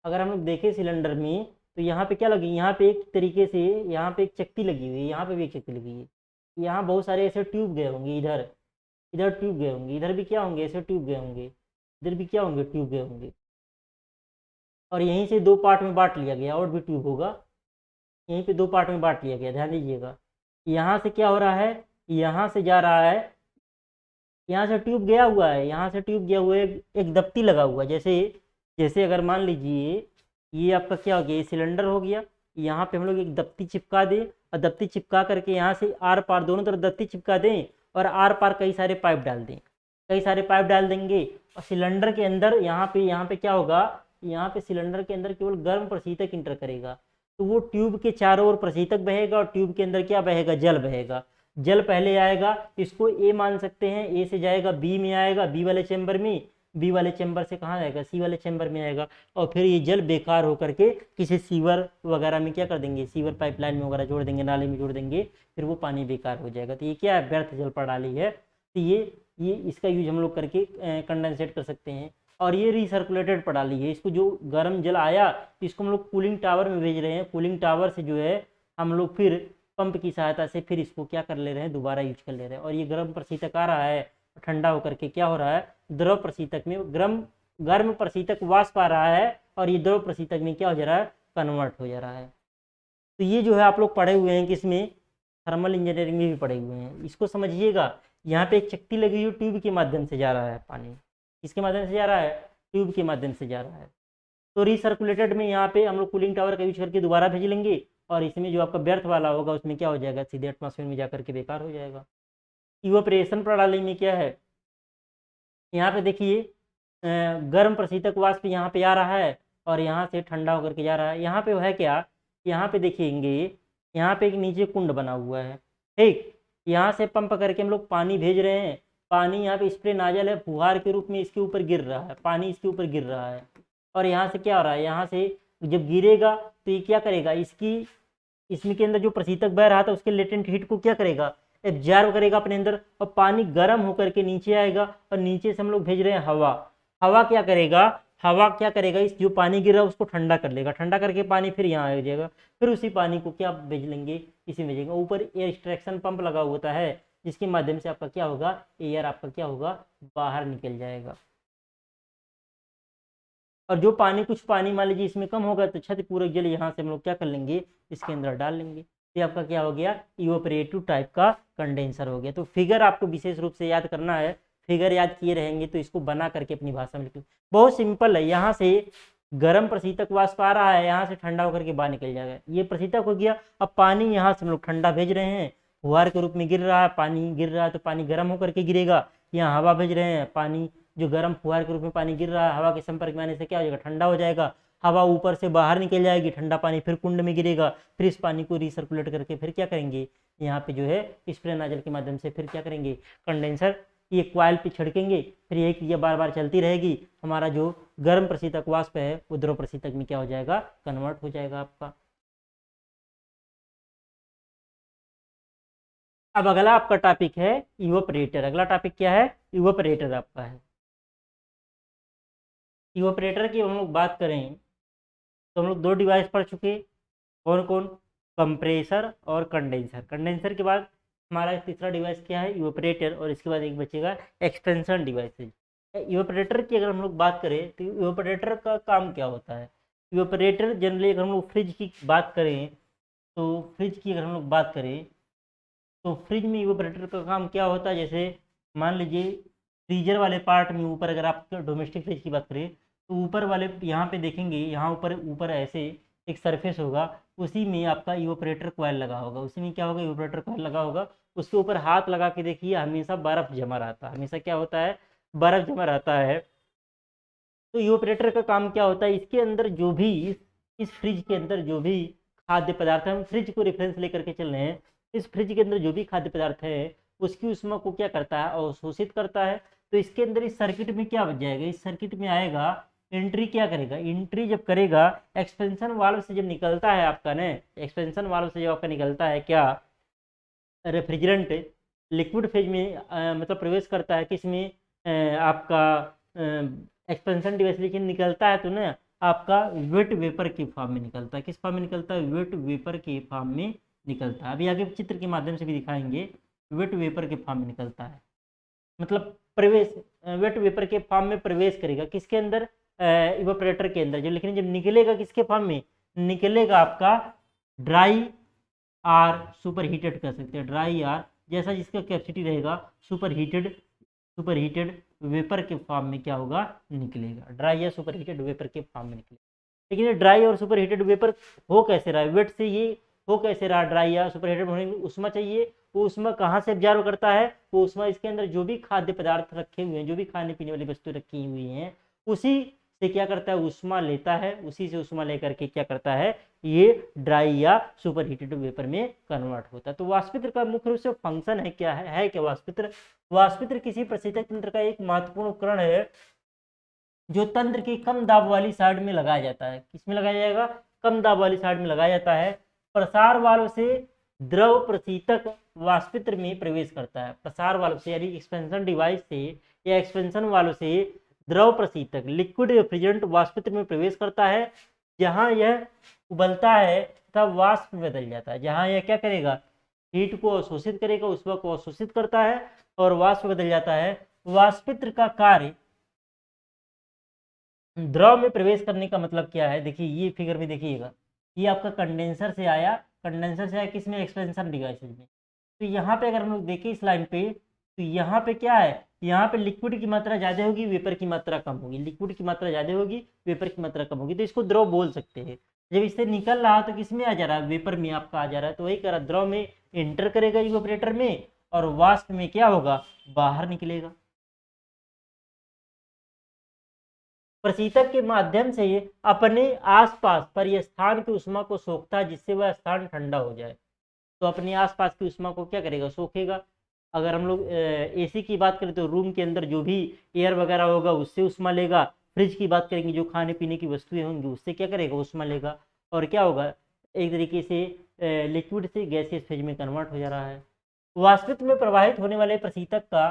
अगर हम लोग देखें सिलेंडर में, तो यहाँ पे क्या लगी, यहाँ पे एक तरीके से यहाँ पे एक चक्ति लगी हुई है, यहाँ पे भी एक चक्ति लगी हुई है, यहाँ बहुत सारे ऐसे ट्यूब गए होंगे, इधर इधर ट्यूब गए होंगे, इधर भी क्या होंगे, ऐसे ट्यूब गए होंगे, इधर भी क्या होंगे, ट्यूब गए होंगे, और यहीं से दो पार्ट में बांट लिया गया, और भी ट्यूब होगा, यहीं पे दो पार्ट में बांट लिया गया, ध्यान दीजिएगा। यहाँ से क्या हो रहा है, यहाँ से जा रहा है, यहाँ से ट्यूब गया हुआ है, यहाँ से ट्यूब गया हुआ है, एक दप्ती लगा हुआ है, जैसे जैसे अगर मान लीजिए ये आपका क्या हो गया, ये सिलेंडर हो गया, यहाँ पे हम लोग एक दप्ती चिपका दें, और दप्ती चिपका करके यहाँ से आर पार दोनों तरफ दप्ती चिपका दें, और आर पार कई सारे पाइप डाल दें, कई सारे पाइप डाल देंगे, और सिलेंडर के अंदर यहाँ पे क्या होगा, यहाँ पे सिलेंडर के अंदर केवल गर्म प्रशीतक इंटर करेगा, तो वो ट्यूब के चारों ओर प्रशीतक बहेगा, और ट्यूब के अंदर क्या बहेगा, जल बहेगा। जल पहले आएगा, इसको ए मान सकते हैं, ए से जाएगा बी में, आएगा बी वाले चैम्बर में, बी वाले चैम्बर से कहाँ आएगा, सी वाले चैम्बर में आएगा, और फिर ये जल बेकार होकर के किसी सीवर वगैरह में क्या कर देंगे, सीवर पाइपलाइन में वगैरह जोड़ देंगे, नाले में जोड़ देंगे, फिर वो पानी बेकार हो जाएगा। तो ये क्या है, व्यर्थ जल प्रणाली है। तो ये इसका यूज हम लोग करके कंडेंसेट कर सकते हैं। और ये रिसर्कुलेटेड प्रणाली है, इसको जो गर्म जल आया इसको हम लोग कूलिंग टावर में भेज रहे हैं, कूलिंग टावर से जो है हम लोग फिर पंप की सहायता से फिर इसको क्या कर ले रहे हैं, दोबारा यूज कर ले रहे हैं। और ये गर्म प्रशीतक आ रहा है, ठंडा होकर के क्या हो रहा है, द्रव प्रशीतक में गर्म प्रशीतक वाष्प आ रहा है, और ये द्रव प्रशीतक में क्या हो जा रहा है, कन्वर्ट हो जा रहा है। तो ये जो है आप लोग पढ़े हुए हैं, किसमें, थर्मल इंजीनियरिंग में भी पढ़े हुए हैं, इसको समझिएगा। यहाँ पे एक चक्ति लगी हुई, ट्यूब के माध्यम से जा रहा है पानी, किसके माध्यम से जा रहा है, ट्यूब के माध्यम से जा रहा है। तो रिसर्कुलेटेड में यहाँ पे हम लोग कूलिंग टावर का यूज करके दोबारा भेज लेंगे, और इसमें जो आपका व्यर्थ वाला होगा उसमें क्या हो जाएगा, सीधे एटमॉस्फेयर में जाकर के बेकार हो जाएगा। इवेपोरेशन प्रणाली में क्या है, यहाँ पे देखिए गर्म प्रशीतक वाष्प यहाँ पे आ रहा है, और यहाँ से ठंडा होकर के जा रहा है। यहाँ पे है क्या, यहाँ पे देखेंगे, यहाँ पे एक नीचे कुंड बना हुआ है, ठीक, यहाँ से पंप करके हम लोग पानी भेज रहे हैं, पानी यहाँ पे स्प्रे नाजल है, फुहार के रूप में इसके ऊपर गिर रहा है, पानी इसके ऊपर गिर रहा है, और यहाँ से क्या हो रहा है, यहाँ से जब गिरेगा तो ये क्या करेगा, इसमें के अंदर जो प्रशीतक बह रहा था उसके लेटेंट हीट को क्या करेगा, एब्जॉर्ब करेगा अपने अंदर, और पानी गर्म होकर के नीचे आएगा, और नीचे से हम लोग भेज रहे हैं हवा। हवा क्या करेगा, इस जो पानी गिर रहा है उसको ठंडा कर लेगा, ठंडा करके पानी फिर यहाँ आ जाएगा, फिर उसी पानी को क्या भेज लेंगे, इसी में भेजेंगे। ऊपर एयर एक्सट्रैक्शन पंप लगा होता है, जिसके माध्यम से आपका क्या होगा, एयर आपका क्या होगा, बाहर निकल जाएगा। और जो पानी, कुछ पानी मान लीजिए इसमें कम होगा, तो क्षतिपूरक जल यहाँ से हम लोग क्या कर लेंगे, इसके अंदर डाल लेंगे। ये आपका क्या हो गया, इवेपोरेटिव टाइप का कंडेंसर हो गया। तो फिगर आपको विशेष रूप से याद करना है, फिगर याद किए रहेंगे तो इसको बना करके अपनी भाषा में लिखो। बहुत सिंपल है, यहाँ से गर्म प्रशीतक वाष्प आ रहा है, यहाँ से ठंडा होकर के बाहर निकल जाएगा, ये प्रशीतक हो गया। अब पानी यहाँ से हम लोग ठंडा भेज रहे हैं, फुहार के रूप में गिर रहा है, पानी गिर रहा है तो पानी गर्म होकर के गिरेगा, यहाँ हवा भेज रहे हैं, पानी जो गर्म फुहार के रूप में पानी गिर रहा है, हवा के संपर्क में आने से क्या हो जाएगा, ठंडा हो जाएगा, हवा ऊपर से बाहर निकल जाएगी, ठंडा पानी फिर कुंड में गिरेगा, फिर इस पानी को रिसर्कुलेट करके फिर क्या करेंगे, यहाँ पे जो है स्प्रे नाजल के माध्यम से फिर क्या करेंगे, कंडेंसर ये क्वाइल पे छिड़केंगे, फिर यही क्रिया बार बार चलती रहेगी। हमारा जो गर्म प्रशीतक वाष्प है वो द्रव प्रशीतक में क्या हो जाएगा, कन्वर्ट हो जाएगा आपका। अब अगला आपका टॉपिक है इवेपोरेटर। अगला टॉपिक क्या है, इवेपोरेटर आपका है। इवेपोरेटर की हम लोग बात करें तो हम लोग दो डिवाइस पढ़ चुके, कौन कौन, कंप्रेसर और कंडेंसर। कंडेंसर के बाद हमारा तीसरा डिवाइस क्या है, इवेपोरेटर, और इसके बाद एक बचेगा एक्सपेंशन डिवाइसेज। इवेपोरेटर की अगर हम लोग बात करें तो इवेपोरेटर का काम क्या होता है। इवेपोरेटर जनरली अगर हम लोग फ्रिज की बात करें, तो फ्रिज की अगर हम लोग बात करें तो फ्रिज में इवेपोरेटर का काम क्या होता है, जैसे मान लीजिए फ्रीजर वाले पार्ट में ऊपर अगर आप डोमेस्टिक फ्रिज की बात करें तो ऊपर वाले यहाँ पे देखेंगे, यहाँ ऊपर ऊपर ऐसे एक सरफेस होगा, उसी में आपका इवेपोरेटर कॉइल लगा होगा, उसी में क्या होगा, इवेपोरेटर कॉइल लगा होगा, उसके ऊपर हाथ लगा के देखिए हमेशा बर्फ जमा रहता है, हमेशा क्या होता है, बर्फ जमा रहता है। तो इवेपोरेटर का काम क्या होता है, इसके अंदर जो भी इस फ्रिज के अंदर जो भी खाद्य पदार्थ है, हम फ्रिज को रेफरेंस लेकर के चल रहे हैं, इस फ्रिज के अंदर जो भी खाद्य पदार्थ है उसकी ऊष्मा को क्या करता है, अवशोषित करता है। तो इसके अंदर इस सर्किट में क्या बच जाएगा, इस सर्किट में आएगा एंट्री, क्या करेगा, एंट्री जब करेगा एक्सपेंशन वाल्व से, जब निकलता है आपका ना, एक्सपेंशन वाल्व से जब आपका निकलता है क्या, रेफ्रिजरेंट लिक्विड फेज में मतलब प्रवेश करता है, किसमें, आपका एक्सपेंशन डिवाइस, लेकिन निकलता है तो ना आपका वेट वेपर के फॉर्म में निकलता है, किस फॉर्म में निकलता है, वेट वेपर के फॉर्म में निकलता है। अभी आगे चित्र के माध्यम से भी दिखाएंगे, वेट वेपर के फॉर्म में निकलता है, मतलब प्रवेश, वेट वेपर के फॉर्म में प्रवेश करेगा किसके अंदर, इवेपोरेटर के अंदर, जो लेकिन जब निकलेगा किसके फॉर्म में, निकलेगा आपका ड्राई आर, सुपर हीटेड कर सकते हैं, ड्राई आर, जैसा जिसका कैपेसिटी रहेगा, सुपर हीटेड वेपर के फॉर्म में क्या होगा, निकलेगा, ड्राई या सुपर हीटेड वेपर के फॉर्म में निकलेगा। लेकिन ये ड्राई और सुपर हीटेड वेपर हो कैसे रहा है, वेट से ये हो कैसे रहा, ड्राई या सुपर हीटेड होने में उष्मा चाहिए, वो उष्मा कहाँ से ऑब्जर्व करता है, वो उष्मा इसके अंदर जो भी खाद्य पदार्थ रखे हुए हैं, जो भी खाने पीने वाली वस्तु रखी हुई हैं, उसी से क्या करता है, उष्मा लेता है, उसी से उष्मा लेकर के क्या करता है, ये ड्राई या सुपर हीटेड वेपर में कन्वर्ट होता है। तो वाष्पित्र का मुख्य रूप से फंक्शन है क्या है क्या वाष्पित्र, वाष्पित्र किसी प्रशीतक तंत्र का एक महत्वपूर्ण उपकरण है जो तंत्र की कम दाब वाली साइड में लगाया जाता है, किसमें लगाया जाएगा, कम दाब वाली साइड में लगाया जाता है। प्रसार वाल्व से द्रव प्रशीतक वाष्पित्र में प्रवेश करता है, प्रसार वाल्व से यानी एक्सपेंशन डिवाइस से या एक्सपेंशन वाल्व से द्रव प्रशीतक लिक्विड रेफ्रिजरेंट वाष्पित्र में प्रवेश करता है, जहां यह उबलता है तब वाष्प में बदल जाता है, जहां यह क्या करेगा, हीट को अवशोषित करेगा, उष्मा को अवशोषित करता है और वाष्प बदल जाता है। वाष्पित्र का कार्य द्रव में प्रवेश करने का मतलब क्या है, देखिए ये फिगर में देखिएगा, ये आपका कंडेंसर से आया, कंडेंसर से आया किसमें, एक्सपेंशन डिवाइसेज में। तो यहाँ पे अगर हम लोग देखें इस लाइन पे, तो यहाँ पे क्या है, यहाँ पे लिक्विड की मात्रा ज़्यादा होगी, वेपर की मात्रा कम होगी, लिक्विड की मात्रा ज़्यादा होगी, वेपर की मात्रा कम होगी, तो इसको द्रव बोल सकते हैं। जब इससे निकल रहा तो किसमें आ जा रहा है, वेपर में आपका आ जा रहा है, तो वही कह रहा द्रव में एंटर करेगा इवेपोरेटर में और वाष्प में क्या होगा, बाहर निकलेगा। प्रशीतक के माध्यम से अपने आसपास परिस्थान की उष्मा को सोखता है, जिससे वह स्थान ठंडा हो जाए। तो अपने आसपास की उष्मा को क्या करेगा, सोखेगा। अगर हम लोग एसी की बात करें तो रूम के अंदर जो भी एयर वगैरह होगा उससे उष्मा लेगा, फ्रिज की बात करेंगे जो खाने पीने की वस्तुएं होंगी उससे क्या करेगा, उष्मा लेगा, और क्या होगा, एक तरीके से लिक्विड से गैसियस फेज में कन्वर्ट हो जा रहा है। वाष्पित में प्रवाहित होने वाले प्रशीतक का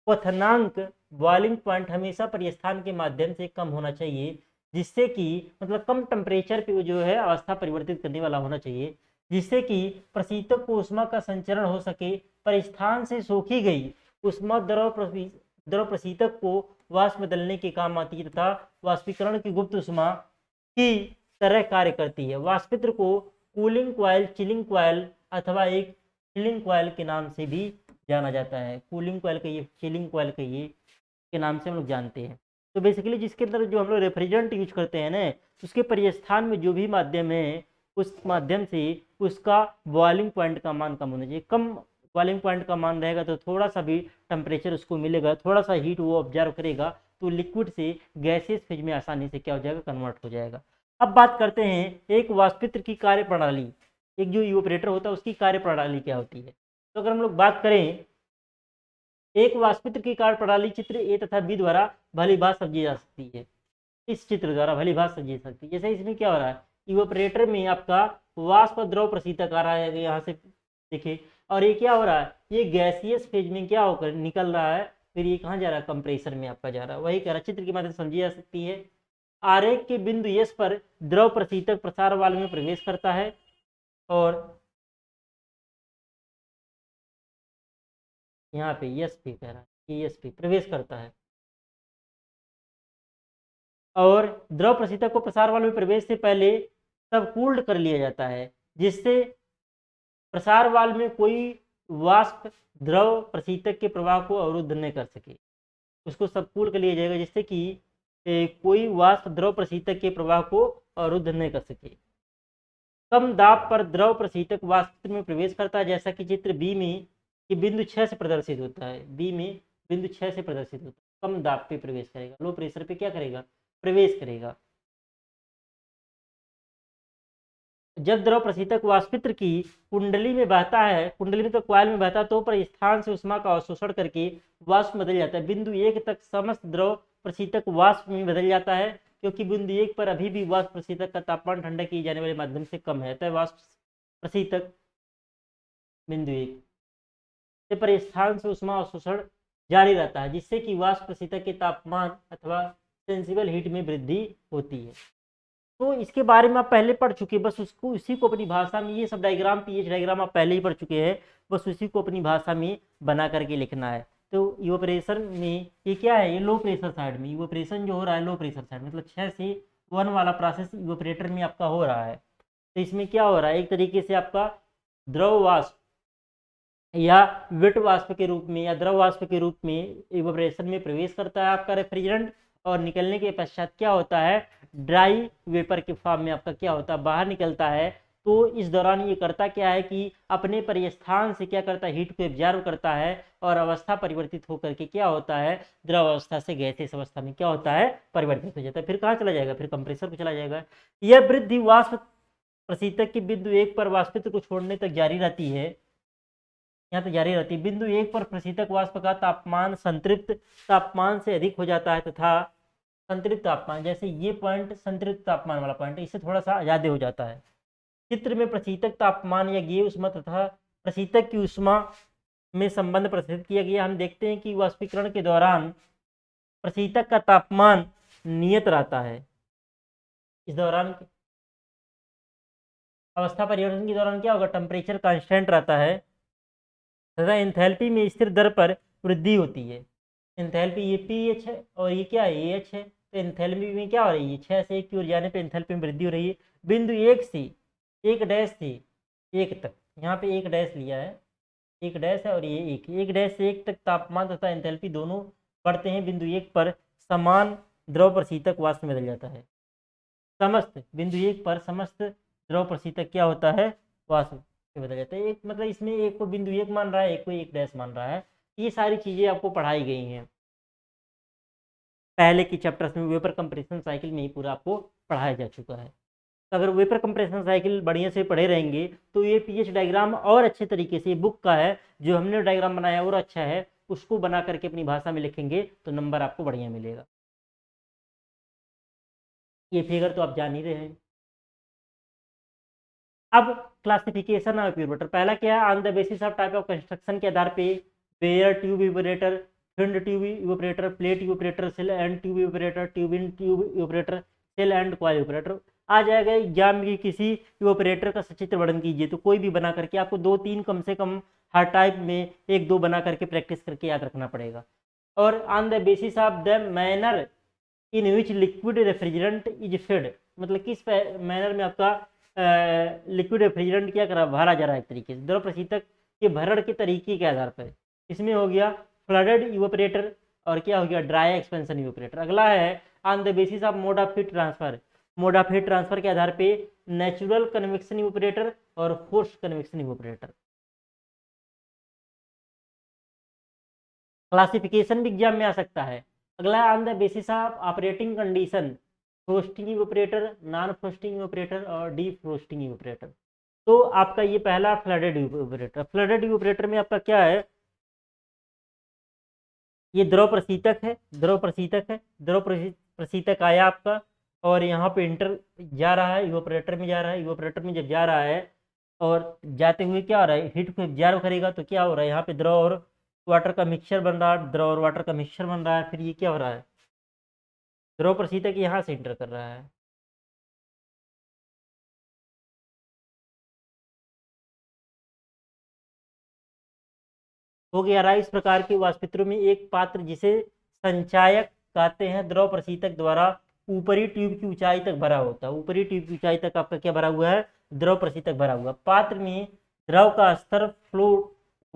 क्वथनांक, बॉइलिंग पॉइंट हमेशा परिस्थान के माध्यम से कम होना चाहिए, जिससे कि मतलब कम टेम्परेचर पे जो है अवस्था परिवर्तित करने वाला होना चाहिए, जिससे कि प्रशीतक को उष्मा का संचरण हो सके। परिस्थान से सोखी गई उष्मा द्रव प्रशीतक को वाष्प बदलने के काम आती है तथा वाष्पीकरण की गुप्त उष्मा की तरह कार्य करती है। वाष्पित्र को कूलिंग कॉइल, चिलिंग कॉइल अथवा एक चिलिंग कॉइल के नाम से भी जाना जाता है। कूलिंग कॉइल कहिए, चिलिंग कॉइल कहिए, के नाम से हम लोग जानते हैं। तो बेसिकली जिसके अंदर जो हम लोग रेफ्रिजरेंट यूज करते हैं ना, उसके परिस्थान में जो भी माध्यम है उस माध्यम से उसका बॉइलिंग पॉइंट का मान कम होना चाहिए। कम बॉइलिंग पॉइंट का मान रहेगा तो थोड़ा सा भी टेम्परेचर उसको मिलेगा, थोड़ा सा हीट वो ऑब्जर्व करेगा, तो लिक्विड से गैसियस फेज में आसानी से क्या हो जाएगा, कन्वर्ट हो जाएगा। अब बात करते हैं एक वाष्पित्र की कार्य प्रणाली, एक जो इवेपोरेटर होता है उसकी कार्य प्रणाली क्या होती है। तो अगर हम लोग बात करें एक वाष्पित्र की कार्य प्रणाली चित्र ए तथा बी द्वारा भली भांति समझी जा सकती है। इस चित्र द्वारा भली भांति समझी जा सकती है। जैसे इसमें क्या हो रहा है, इवेपोरेटर में आपका वाष्प द्रव प्रशीतक आ रहा है, यहाँ से देखिए, और ये क्या हो रहा है, ये गैसियस फेज में क्या होकर निकल रहा है, फिर ये कहाँ जा रहा है, कंप्रेसर में आपका जा रहा है। वही कह रहा चित्र की माध्यम से समझी जा सकती है। आरेख के बिंदु एस पर द्रव प्रशीतक प्रसार वाल्व में प्रवेश करता है और यहाँ पे यस पी कह रहा है, ये यस पी प्रवेश करता है और द्रव प्रशीतक को प्रसार वाल्व में प्रवेश से पहले सब कूल्ड कर लिया जाता है, जिससे प्रसार वाल्व में कोई वाष्प द्रव प्रशीतक के प्रवाह को अवरुद्ध न कर सके, उसको सबकूल कर लिया जाएगा जिससे कि कोई वाष्प द्रव प्रशीतक के प्रवाह को अवरुद्ध न कर सके। कम दाब पर द्रव प्रशीतक वाष्प में प्रवेश करता है, जैसा कि चित्र बी में कि बिंदु 6 से प्रदर्शित होता है। बी में बिंदु 6 से प्रदर्शित होता है। कम दाब पे प्रवेश करेगा, लो प्रेशर पे क्या करेगा, प्रवेश करेगा। जब द्रव प्रशीतक वाष्पित्र की कुंडली में बहता है, कुंडली में तो कॉइल में बहता है, तो पर स्थान से उष्मा का अवशोषण करके वाष्प बदल जाता है। बिंदु 1 तक समस्त द्रव प्रशीतक वाष्प में बदल जाता है, क्योंकि बिंदु 1 पर अभी भी वाष्प प्रशीतक का तापमान ठंडा किए जाने वाले माध्यम से कम है, अतः वाष्प प्रशीतक बिंदु 1 से पर स्थान से उष्मा अवशोषण जारी रहता है, जिससे कि वाष्प प्रशीतक के तापमान अथवा सेंसिबल हीट में वृद्धि होती है। तो इसके बारे में आप पहले पढ़ चुके हैं, बस उसको उसी को अपनी भाषा में, ये सब डायग्राम पीएच डायग्राम आप पहले ही पढ़ चुके हैं, बस उसी को अपनी भाषा में बना करके लिखना है। तो इवोपरेशन में ये क्या है, ये लो प्रेशर साइड में इवोपरेशन जो हो रहा है, लो प्रेशर साइड मतलब 6 से 1 वाला प्रोसेस इवोपरेटर में आपका हो रहा है। तो इसमें क्या हो रहा है, एक तरीके से आपका द्रव वाष्प या वेट वाष्प के रूप में या द्रव वाष्प के रूप में इवोपरेशन में प्रवेश करता है आपका रेफ्रिजरेंट, और निकलने के पश्चात क्या होता है, ड्राई वेपर के फॉर्म में आपका क्या होता है, बाहर निकलता है। तो इस दौरान ये करता क्या है कि अपने परिस्थान से क्या करता है, हीट को एब्जॉर्ब करता है और अवस्था परिवर्तित होकर के क्या होता है, द्रव अवस्था से गैसियस अवस्था में क्या होता है, परिवर्तित हो जाता है। फिर कहाँ चला जाएगा, फिर कंप्रेसर को चला जाएगा। यह वृद्धि वाष्प प्रशीतक की बिंदु 1 पर वाष्पित्र को छोड़ने तक जारी रहती है, यहाँ तक जारी रहती है। बिंदु 1 पर प्रशीतक वाष्प का तापमान संतृप्त तापमान से अधिक हो जाता है तथा संतृप्त तापमान, जैसे ये पॉइंट संतृप्त तापमान वाला पॉइंट, इससे थोड़ा सा ज्यादा हो जाता है। चित्र में प्रशीतक तापमान या गेय उष्मा तथा प्रशीतक की उष्मा में संबंध प्रदर्शित किया गया। हम देखते हैं कि वाष्पीकरण के दौरान प्रशीतक का तापमान नियत रहता है। इस दौरान अवस्था परिवर्तन के दौरान क्या होगा, टेम्परेचर कांस्टेंट रहता है तथा एंथैल्पी में स्थिर दर पर वृद्धि होती है। एंथैल्पी ये पीएच है और ये क्या है, एएच है। तो एंथैल्पी में क्या हो रही है, 6 से 1 की ओर जाने पे एंथैल्पी में वृद्धि हो रही है। बिंदु 1 से 1 डैश से 1 तक, यहाँ पे 1 डैश लिया है, 1 डैश है और ये 1 डैश से 1 तक तापमान तथा एंथैल्पी दोनों बढ़ते हैं। बिंदु 1 पर समान द्रव प्रशीतक वाष्प में बदल जाता है। समस्त बिंदु 1 पर समस्त द्रव प्रशीतक क्या होता है, वाष्प में बदल जाता है। एक मतलब इसमें एक को बिंदु 1 मान रहा है, एक को 1 डैश मान रहा है। ये सारी चीजें आपको पढ़ाई गई हैं पहले की चैप्टर्स में, वेपर कंप्रेशन साइकिल में ही पूरा आपको पढ़ाया जा चुका है। तो अगर वेपर कंप्रेशन साइकिल बढ़िया से पढ़े रहेंगे तो ये पीएच डायग्राम और अच्छे तरीके से, बुक का है जो हमने डायग्राम बनाया और अच्छा है, उसको बना करके अपनी भाषा में लिखेंगे तो नंबर आपको बढ़िया मिलेगा। ये फिगर तो आप जान ही रहे हैं। अब क्लासिफिकेशन ऑफ इवोपरेटर, पहला क्या है, on the basis of type of construction के आधार पे, bare tube evaporator, filled tube evaporator, plate evaporator, shell and tube evaporator, tube in tube evaporator, shell and coil evaporator आ जाएगा। एग्जाम में किसी इवोपरेटर का सचित्र वर्णन कीजिए, तो कोई भी बना करके आपको 2-3 कम से कम हर टाइप में 1-2 बना करके प्रैक्टिस करके याद रखना पड़ेगा। और on the basis of the manner in which liquid refrigerant is fed, मतलब किस मैनर में आपका लिक्विड रेफ्रिजरेंट क्या करा, भरा जा रहा है एक तरीके से, द्रव प्रशीतक के भरण के तरीके के आधार पर। इसमें हो गया फ्लडेड इवोपरेटर और क्या हो गया, ड्राई एक्सपेंशन इवोपरेटर। अगला है on the basis of mode of heat transfer, mode of heat transfer के आधार पे नेचुरल कन्वेक्शन इवोपरेटर और फोर्स कन्वेक्शन इवोपरेटर। क्लासिफिकेशन भी एग्जाम में आ सकता है। अगला है on the basis of operating condition, frosting evaporator, non frosting evaporator और डी फ्रोस्टिंग इवोपरेटर। तो आपका ये पहला फ्लडेड इवोपरेटर। फ्लडेड इवोपरेटर में आपका क्या है, ये द्रव प्रशीतक है, द्रव प्रशीतक है, द्रव प्रशीतक आया आपका और यहाँ पे इंटर जा रहा है, इवोपरेटर में जा रहा है। इवोपरेटर में जब जा रहा है और जाते हुए क्या हो रहा है, हीट को एब्जॉर्ब करेगा, तो क्या हो रहा है, यहाँ पे द्रव और वाटर का मिक्सचर बन रहा है, द्रव और वाटर का मिक्सचर बन रहा है। फिर ये क्या हो रहा है, द्रव प्रशीतक यहाँ से इंटर कर रहा है। हो गया रहा। इस प्रकार के वाष्पित्रों में एक पात्र जिसे संचायक कहते हैं, द्रव प्रशीतक द्वारा ऊपरी ट्यूब की ऊंचाई तक भरा होता है। ऊपरी ट्यूब की ऊंचाई तक आपका क्या भरा हुआ है, द्रव प्रशीतक भरा हुआ। पात्र में द्रव का स्तर फ्लो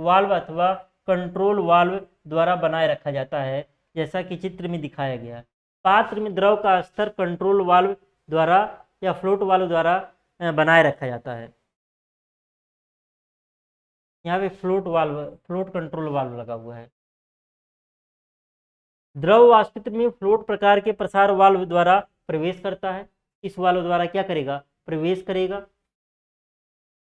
वाल्व अथवा कंट्रोल वाल्व द्वारा बनाए रखा जाता है, जैसा कि चित्र में दिखाया गया है। पात्र में द्रव का स्तर कंट्रोल वाल्व द्वारा या फ्लोट वाल्व द्वारा बनाए रखा जाता है। यहाँ पे फ्लोट कंट्रोल वाल्व लगा हुआ है। द्रव वाष्पित्र में फ्लोट प्रकार के प्रसार वाल्व द्वारा प्रवेश करता है। इस वाल्व द्वारा क्या करेगा, प्रवेश करेगा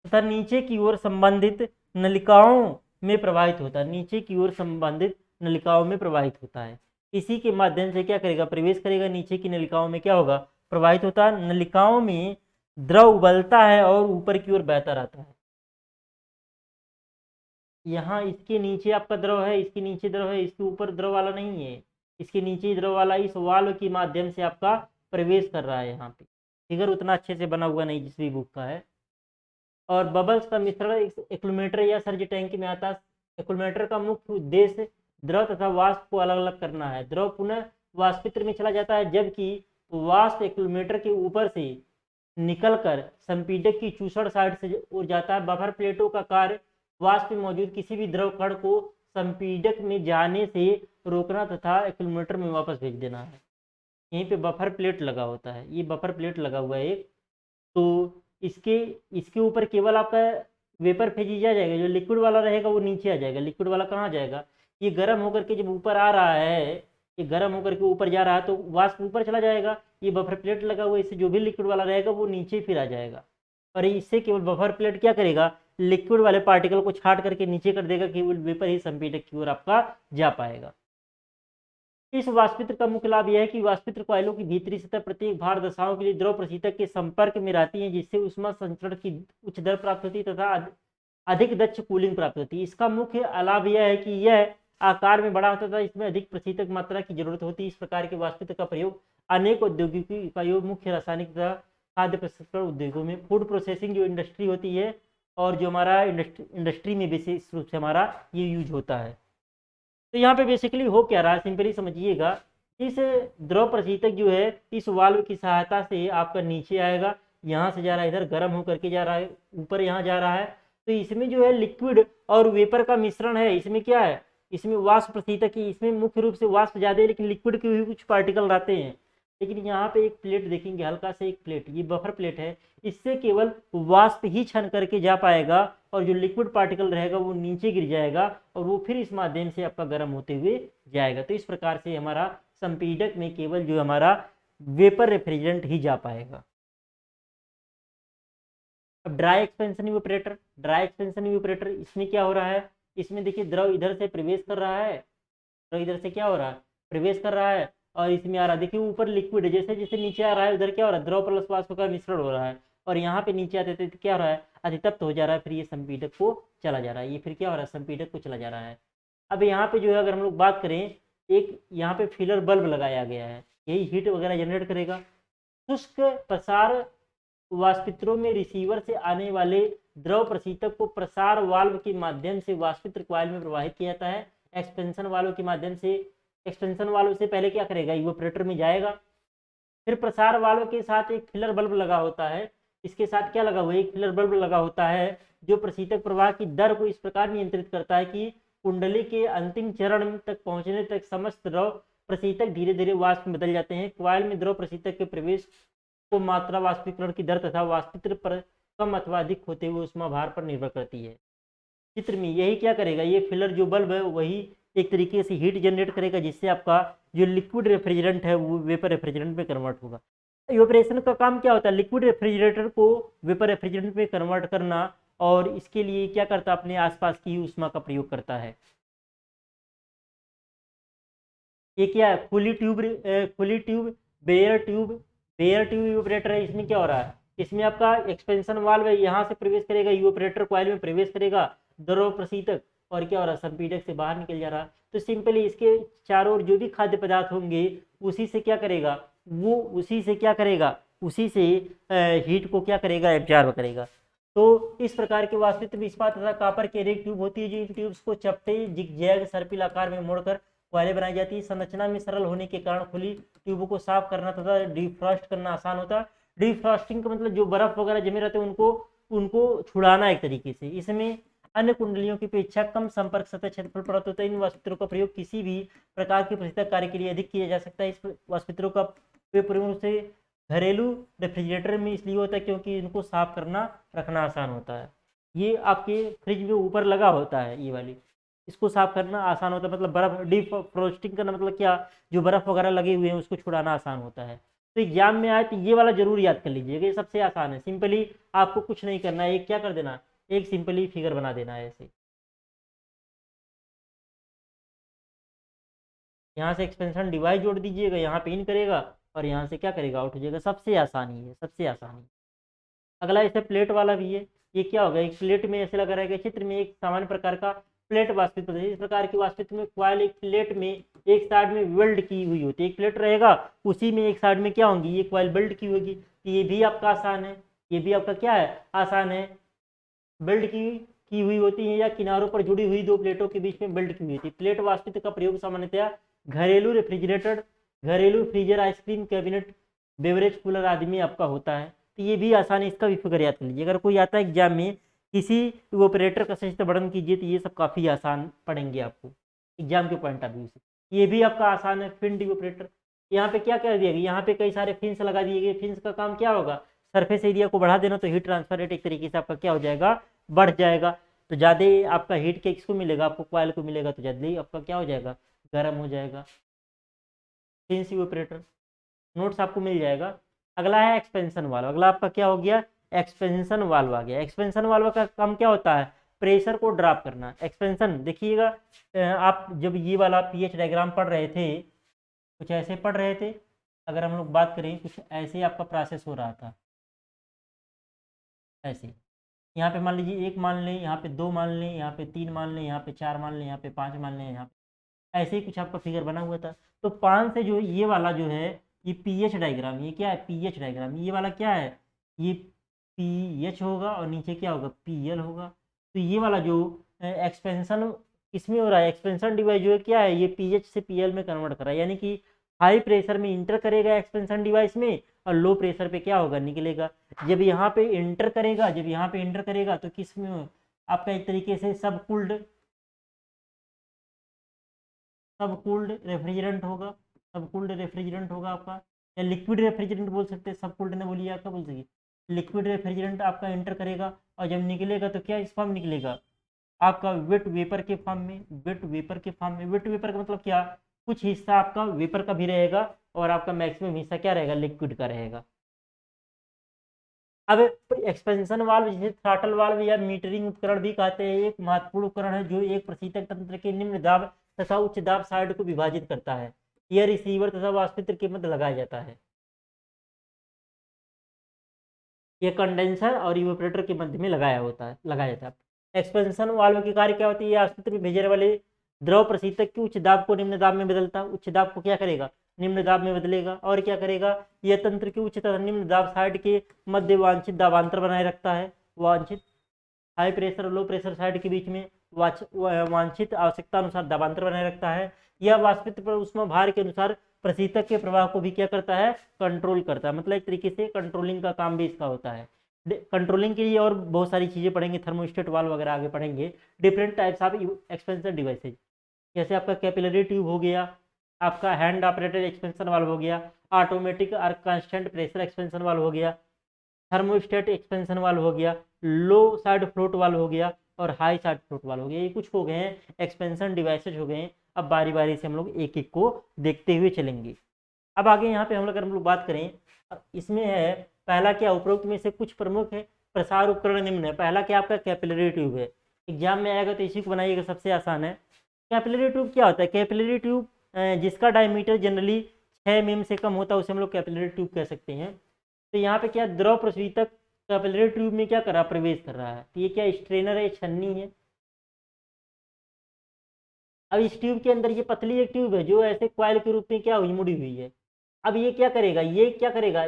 तथा नीचे की ओर संबंधित नलिकाओं में प्रवाहित होता है। नीचे की ओर संबंधित नलिकाओं में प्रवाहित होता है। इसी के माध्यम से क्या करेगा, प्रवेश करेगा, नीचे की नलिकाओं में क्या होगा, प्रवाहित होता है। नलिकाओं में द्रव उबलता है और ऊपर की ओर बहता रहता है। यहाँ इसके नीचे आपका द्रव है, इसके नीचे द्रव है, इसके ऊपर द्रव वाला नहीं है, इसके नीचे ही द्रव वाला इस वाल्व के माध्यम से आपका प्रवेश कर रहा है। यहाँ पे फिगर उतना अच्छे से बना हुआ नहीं जिस भी बुक का है। और बबल्स का मिश्रण एक्यूमुलेटर या सर्ज टैंक में आता है। एक्यूमुलेटर का मुख्य उद्देश्य द्रव तथा वाष्प को अलग अलग करना है। द्रव पुनः वाष्पित्र में चला जाता है, जबकि वाष्प एक्यूमुलेटर के ऊपर से निकलकर संपीडक की चूसड़ साइड से ओर जाता है। बफर प्लेटों का कार्य वाष्प में मौजूद किसी भी द्रव कण को संपीडक में जाने से रोकना तथा एक्यूमुलेटर में वापस भेज देना है। यहीं पे बफर प्लेट लगा होता है, ये बफर प्लेट लगा हुआ है एक। तो इसके ऊपर केवल आपका वेपर फेज आ जाएगा, जो लिक्विड वाला रहेगा वो नीचे आ जाएगा। लिक्विड वाला कहाँ जाएगा, ये गर्म होकर के जब ऊपर आ रहा है, ये गर्म होकर के ऊपर जा रहा है तो वाष्प ऊपर चला जाएगा। ये बफर प्लेट लगा हुआ है, इससे जो भी लिक्विड वाला रहेगा वो नीचे फिर आ जाएगा। और इससे केवल बफर प्लेट क्या करेगा, लिक्विड वाले पार्टिकल को छाट करके नीचे कर देगा, केवल वेपर ही संपीडक की ओर आपका जा पाएगा। इस वाष्पित्र का मुख्य लाभ यह है कि वाष्पित्र कॉइलों की भीतरी सतह प्रत्येक भार दशाओं के लिए द्रव प्रशीतक के संपर्क में रहती है, जिससे ऊष्मा संचरण की उच्च दर प्राप्त होती है तथा अधिक दक्ष कूलिंग प्राप्त होती है। इसका मुख्य लाभ यह है कि यह आकार में बड़ा होता है, इसमें अधिक प्रशीतक मात्रा की जरूरत होती है। इस प्रकार के वाष्पित्र का प्रयोग अनेक औद्योगिक इकाइयों, मुख्य रासायनिक तथा खाद्य प्रसंस्करण उद्योगों में, फूड प्रोसेसिंग जो इंडस्ट्री होती है और जो हमारा इंडस्ट्री में विशेष रूप से हमारा ये यूज होता है। तो यहाँ पे बेसिकली हो क्या रहा है, सिंपली समझिएगा। इस द्रव प्रशीतक जो है इस वाल्व की सहायता से आपका नीचे आएगा, यहाँ से जा रहा है, इधर गर्म होकर के जा रहा है, ऊपर यहाँ जा रहा है। तो इसमें जो है लिक्विड और वेपर का मिश्रण है। इसमें क्या है, इसमें वाष्प प्रशीतक की, इसमें मुख्य रूप से वाष्प ज्यादा है, लेकिन लिक्विड के भी कुछ पार्टिकल रहते हैं। लेकिन यहाँ पे एक प्लेट देखेंगे, हल्का से एक प्लेट, ये बफर प्लेट है, इससे केवल वाष्प ही छन करके जा पाएगा और जो लिक्विड पार्टिकल रहेगा वो नीचे गिर जाएगा और वो फिर इस माध्यम से आपका गर्म होते हुए जाएगा। तो इस प्रकार से हमारा संपीडक में केवल जो हमारा वेपर रेफ्रिजरेंट ही जा पाएगा। अब dry expansion evaporator, dry expansion evaporator, इसमें क्या हो रहा है, इसमें देखिए द्रव इधर से प्रवेश कर रहा है, द्रव इधर से क्या हो रहा है, प्रवेश कर रहा है और इसमें आ रहा है। देखिए ऊपर लिक्विड है, जैसे जैसे नीचे आ रहा है उधर क्या हो रहा है, द्रव प्लस वाष्प का मिश्रण हो रहा है और यहाँ पे नीचे आते थे क्या हो रहा है, अधितप्त हो जा रहा है, फिर ये संपीडक को चला जा रहा है, ये फिर क्या हो रहा है, संपीडक को चला जा रहा है। अब यहाँ पे जो है अगर हम लोग बात करें, एक यहाँ पे फिलर बल्ब लगाया गया है, यही हीट वगैरह जनरेट करेगा। शुष्क प्रसार वाष्पित्रों में रिसीवर से आने वाले द्रव प्रशीतक को प्रसार वाल्व के माध्यम से वाष्पित्र कॉइल में प्रवाहित किया जाता है। एक्सपेंशन वाल्व के माध्यम से, एक्सपेंशन वाल्व से पहले क्या करेगा, इवेपोरेटर में जाएगा, फिर प्रसार वाल्व के साथ एक फिलर बल्ब लगा होता है। इसके साथ क्या लगा हुआ है, एक फिलर बल्ब लगा होता है जो प्रशीतक प्रवाह की दर को इस प्रकार नियंत्रित करता है कि कुंडली के अंतिम चरण तक पहुंचने तक समस्त द्रव प्रशीतक धीरे धीरे वाष्प में बदल जाते हैं। कॉइल में द्रव प्रशीतक के प्रवेश को मात्रा वाष्पीकरण की दर तथा वाष्पित्र पर कम अथवा अधिक होते हुए उष्मा भार पर निर्भर करती है। चित्र में यही क्या करेगा, ये फिलर जो बल्ब है वही एक तरीके से हीट जनरेट करेगा, जिससे आपका जो लिक्विड रेफ्रिजरेंट है वो वेपर रेफ्रिजरेंट में कन्वर्ट होगा। इवेपोरेशन का काम क्या होता है, लिक्विड रेफ्रिजरेटर को वेपर रेफ्रिजरेंट में कन्वर्ट करना, और इसके लिए क्या करता है, अपने आसपास की ऊष्मा का प्रयोग करता है। ये क्या है, खुली ट्यूब बेयर ट्यूब इवेपोरेटर है। इसमें क्या हो रहा है, इसमें आपका एक्सपेंशन वाल्व है, यहाँ से प्रवेश करेगा, इवेपोरेटर कॉइल में प्रवेश करेगा द्रव प्रशीतक, और क्या हो रहा है, संपीडक से बाहर निकल जा रहा है। तो सिंपली इसके चारों ओर जो भी खाद्य पदार्थ होंगे उसी से क्या करेगा, वो उसी से क्या करेगा, उसी से हीट को क्या करेगा, एब्जॉर्ब करेगा। तो इस प्रकार के वाष्पित्र इस्पात तथा कापर की एक ट्यूब होती है, जो इन ट्यूब्स को चपटे जिगजैग सर्पिल आकार में मोड़कर कॉइलें बनाई जाती है। संरचना में सरल होने के कारण खुली ट्यूबों को साफ करना तथा डिफ्रॉस्ट करना आसान होता है। डिफ्रॉस्टिंग का मतलब जो बर्फ वगैरह जमे रहते हैं उनको छुड़ाना एक तरीके से। इसमें अन्य कुंडलियों की अपेक्षा कम संपर्क सतह क्षेत्रफल प्राप्त होता है। इन वाष्पित्रों का प्रयोग किसी भी प्रकार के पृथक कार्य के लिए अधिक किया जा सकता है। इस वाष्पित्रों का प्रयोग रूप से घरेलू रेफ्रिजरेटर में इसलिए होता है क्योंकि इनको साफ करना रखना आसान होता है। ये आपके फ्रिज में ऊपर लगा होता है, ये वाली, इसको साफ करना आसान होता है। मतलब बर्फ डिफ्रोस्टिंग करना मतलब क्या, जो बर्फ वगैरह लगे हुए हैं उसको छुड़ाना आसान होता है। तो एग्जाम में आए तो ये वाला जरूर याद कर लीजिएगा, ये सबसे आसान है। सिंपली आपको कुछ नहीं करना है, एक क्या कर देना, एक सिंपली फिगर बना देना है ऐसे। यहाँ से एक्सपेंशन डिवाइस जोड़ दीजिएगा, यहाँ पे इन करेगा और यहाँ से क्या करेगा, आउट हो जाएगा। सबसे आसानी है, सबसे आसानी। अगला ऐसे प्लेट वाला भी है। ये क्या होगा, एक प्लेट में ऐसे लगा रहेगा, चित्र में एक सामान्य प्रकार का प्लेट वाष्पित होता है। इस प्रकार की वाष्पित में क्वाइल एक प्लेट में एक साइड में वेल्ड की हुई होती है। एक प्लेट रहेगा, उसी में एक साइड में क्या होंगी, ये क्वाइल वेल्ड की होगी। तो ये भी आपका आसान है, ये भी आपका क्या है, आसान है। वेल्ड की हुई होती है या किनारों पर जुड़ी हुई दो प्लेटों के बीच में वेल्ड की हुई होती है। प्लेट वाष्पित का प्रयोग सामान्यतया घरेलू रेफ्रिजरेटर, घरेलू freezer, ice cream cabinet, beverage cooler आदि में आपका होता है। तो ये भी आसानी, इसका भी फिगर याद कर लीजिए। अगर कोई आता है एग्जाम में, किसी ऑपरेटर का सही से वर्णन कीजिए, तो ये सब काफ़ी आसान पढ़ेंगे आपको एग्जाम के पॉइंट ऑफ व्यू से। ये भी आपका आसान है। फिन ऑपरेटर, यहाँ पे क्या कर दिया गया, यहाँ पे कई सारे फिन्स लगा दिए गए। फिन्स का काम क्या होगा, सरफेस एरिया को बढ़ा देना, तो हीट ट्रांसफर रेट एक तरीके से आपका क्या हो जाएगा, बढ़ जाएगा। तो ज़्यादा आपका हीट के किसको मिलेगा, आपको कॉइल को मिलेगा, तो ज़्यादा ही आपका क्या हो जाएगा, गर्म हो जाएगा। फिन्स ऑपरेटर नोट्स आपको मिल जाएगा। अगला है एक्सपेंशन वाल्व। अगला आपका क्या हो गया, एक्सपेंशन वाल्व आ गया। एक्सपेंशन वाल्व का काम क्या होता है, प्रेशर को ड्रॉप करना। एक्सपेंशन देखिएगा, आप जब ये वाला पीएच डायग्राम पढ़ रहे थे, कुछ ऐसे पढ़ रहे थे। अगर हम लोग बात करें, कुछ ऐसे आपका प्रोसेस हो रहा था, ऐसे। यहाँ पे मान लीजिए एक मान लें, यहाँ पे दो मान लें, यहाँ पे तीन मान लें, यहाँ पे चार मान लें, यहाँ पे पाँच मान लें, यहाँ पे ऐसे ही कुछ आपका फिगर बना हुआ था। तो 5 से जो ये वाला जो है, ये पीएच डायग्राम, ये क्या है, पीएच डायग्राम। ये वाला क्या है, ये पीएच होगा और नीचे क्या होगा, पीएल होगा। तो ये वाला जो एक्सपेंशन इसमें हो रहा है, एक्सपेंशन डिवाइस जो है क्या है, ये पीएच से पीएल में कन्वर्ट कर रहा है। यानी कि हाई प्रेशर में इंटर करेगा एक्सपेंशन डिवाइस में, और लो प्रेशर पे क्या होगा, निकलेगा। जब यहाँ पे इंटर करेगा, जब यहाँ पे इंटर करेगा तो किस में आपका एक तरीके से सबकूल्ड रेफ्रिजरेंट होगा। सबकूल्ड रेफ्रिजरेंट होगा आपका, या लिक्विड रेफ्रिजरेंट बोल सकते हैं। सबकूल्ड ने बोलिए, आपका बोल सके लिक्विड रेफ्रिजरेंट आपका इंटर करेगा, और जब निकलेगा तो क्या इस फॉर्म निकलेगा, आपका वेट वेपर के फॉर्म में। वेट वेपर के फॉर्म में, वेट वेपर का मतलब क्या, कुछ हिस्सा आपका वेपर का भी रहेगा और आपका मैक्सिमम हिस्सा क्या रहेगा, लिक्विड का रहेगा। अब एक्सपेंशन वाल्व, जिसे थ्रॉटल वाल्व या मीटरिंग उपकरण भी कहते हैं, एक महत्वपूर्ण उपकरण है जो एक प्रशीतक तंत्र के निम्न दाब तथा उच्च दाब साइड को विभाजित करता है। यह रिसीवर तथा वाष्पित्र के मध्य लगाया जाता है। यह कंडेंसर और इवेपोरेटर के मध्य में लगाया जाता है। एक्सपेंशन वाल्व की कार्य क्या होती है, वाष्पित्र में भेजने वाले द्रव प्रशीतक की उच्च दाब को निम्न दाब में बदलता है। उच्च दाब को क्या करेगा, निम्न दाब में बदलेगा। और क्या करेगा, यह तंत्र की उच्च तथा निम्न दाब साइड के मध्य वांछित दाबांतर बनाए रखता है। वांछित हाई प्रेशर और लो प्रेशर साइड के बीच में वांछित आवश्यकता अनुसार दाबांतर बनाए रखता है। यह वाष्पित पर उष्मा भार के अनुसार प्रशीतक के प्रवाह को भी क्या करता है, कंट्रोल करता है। मतलब एक तरीके से कंट्रोलिंग का काम भी इसका होता है। कंट्रोलिंग के लिए और बहुत सारी चीज़ें पढ़ेंगे, थर्मोस्टेट वाल्व वगैरह आगे पढ़ेंगे। Different types of expansion devices, जैसे आपका कैपिलरी ट्यूब हो गया, आपका हैंड ऑपरेटेड एक्सपेंशन वाल्व हो गया, ऑटोमेटिक और कांस्टेंट प्रेशर एक्सपेंशन वाल्व हो गया, थर्मोस्टेट एक्सपेंशन वाल्व हो गया, लो साइड फ्लोट वाल्व हो गया, और हाई साइड फ्लोट वाल्व हो गया। ये कुछ हो गए हैं एक्सपेंशन डिवाइसेज हो गए हैं। अब बारी बारी से हम लोग एक एक को देखते हुए चलेंगे। अब आगे यहाँ पे हम लोग बात करें, इसमें है पहला क्या, उपरोक्त में से कुछ प्रमुख है प्रसार उपकरण निम्न है। पहला क्या, आपका कैपिलरी ट्यूब है। एग्जाम में आएगा तो इसी को बनाइएगा, सबसे आसान है। कैपिलरी ट्यूब क्या होता है, कैपिलरी ट्यूब जिसका डायमीटर जनरली 6 mm से कम होता है उसे हम लोग कैपिलरी ट्यूब कह सकते हैं। तो यहाँ पे क्या, द्रव प्रशीतक कैपिलरी ट्यूब में क्या कर रहा है, प्रवेश कर रहा है। तो ये क्या स्ट्रेनर है, छन्नी है। अब इस ट्यूब के अंदर ये पतली एक ट्यूब है जो ऐसे क्वाइल के रूप में क्या हुई, मुड़ी हुई है। अब ये क्या करेगा,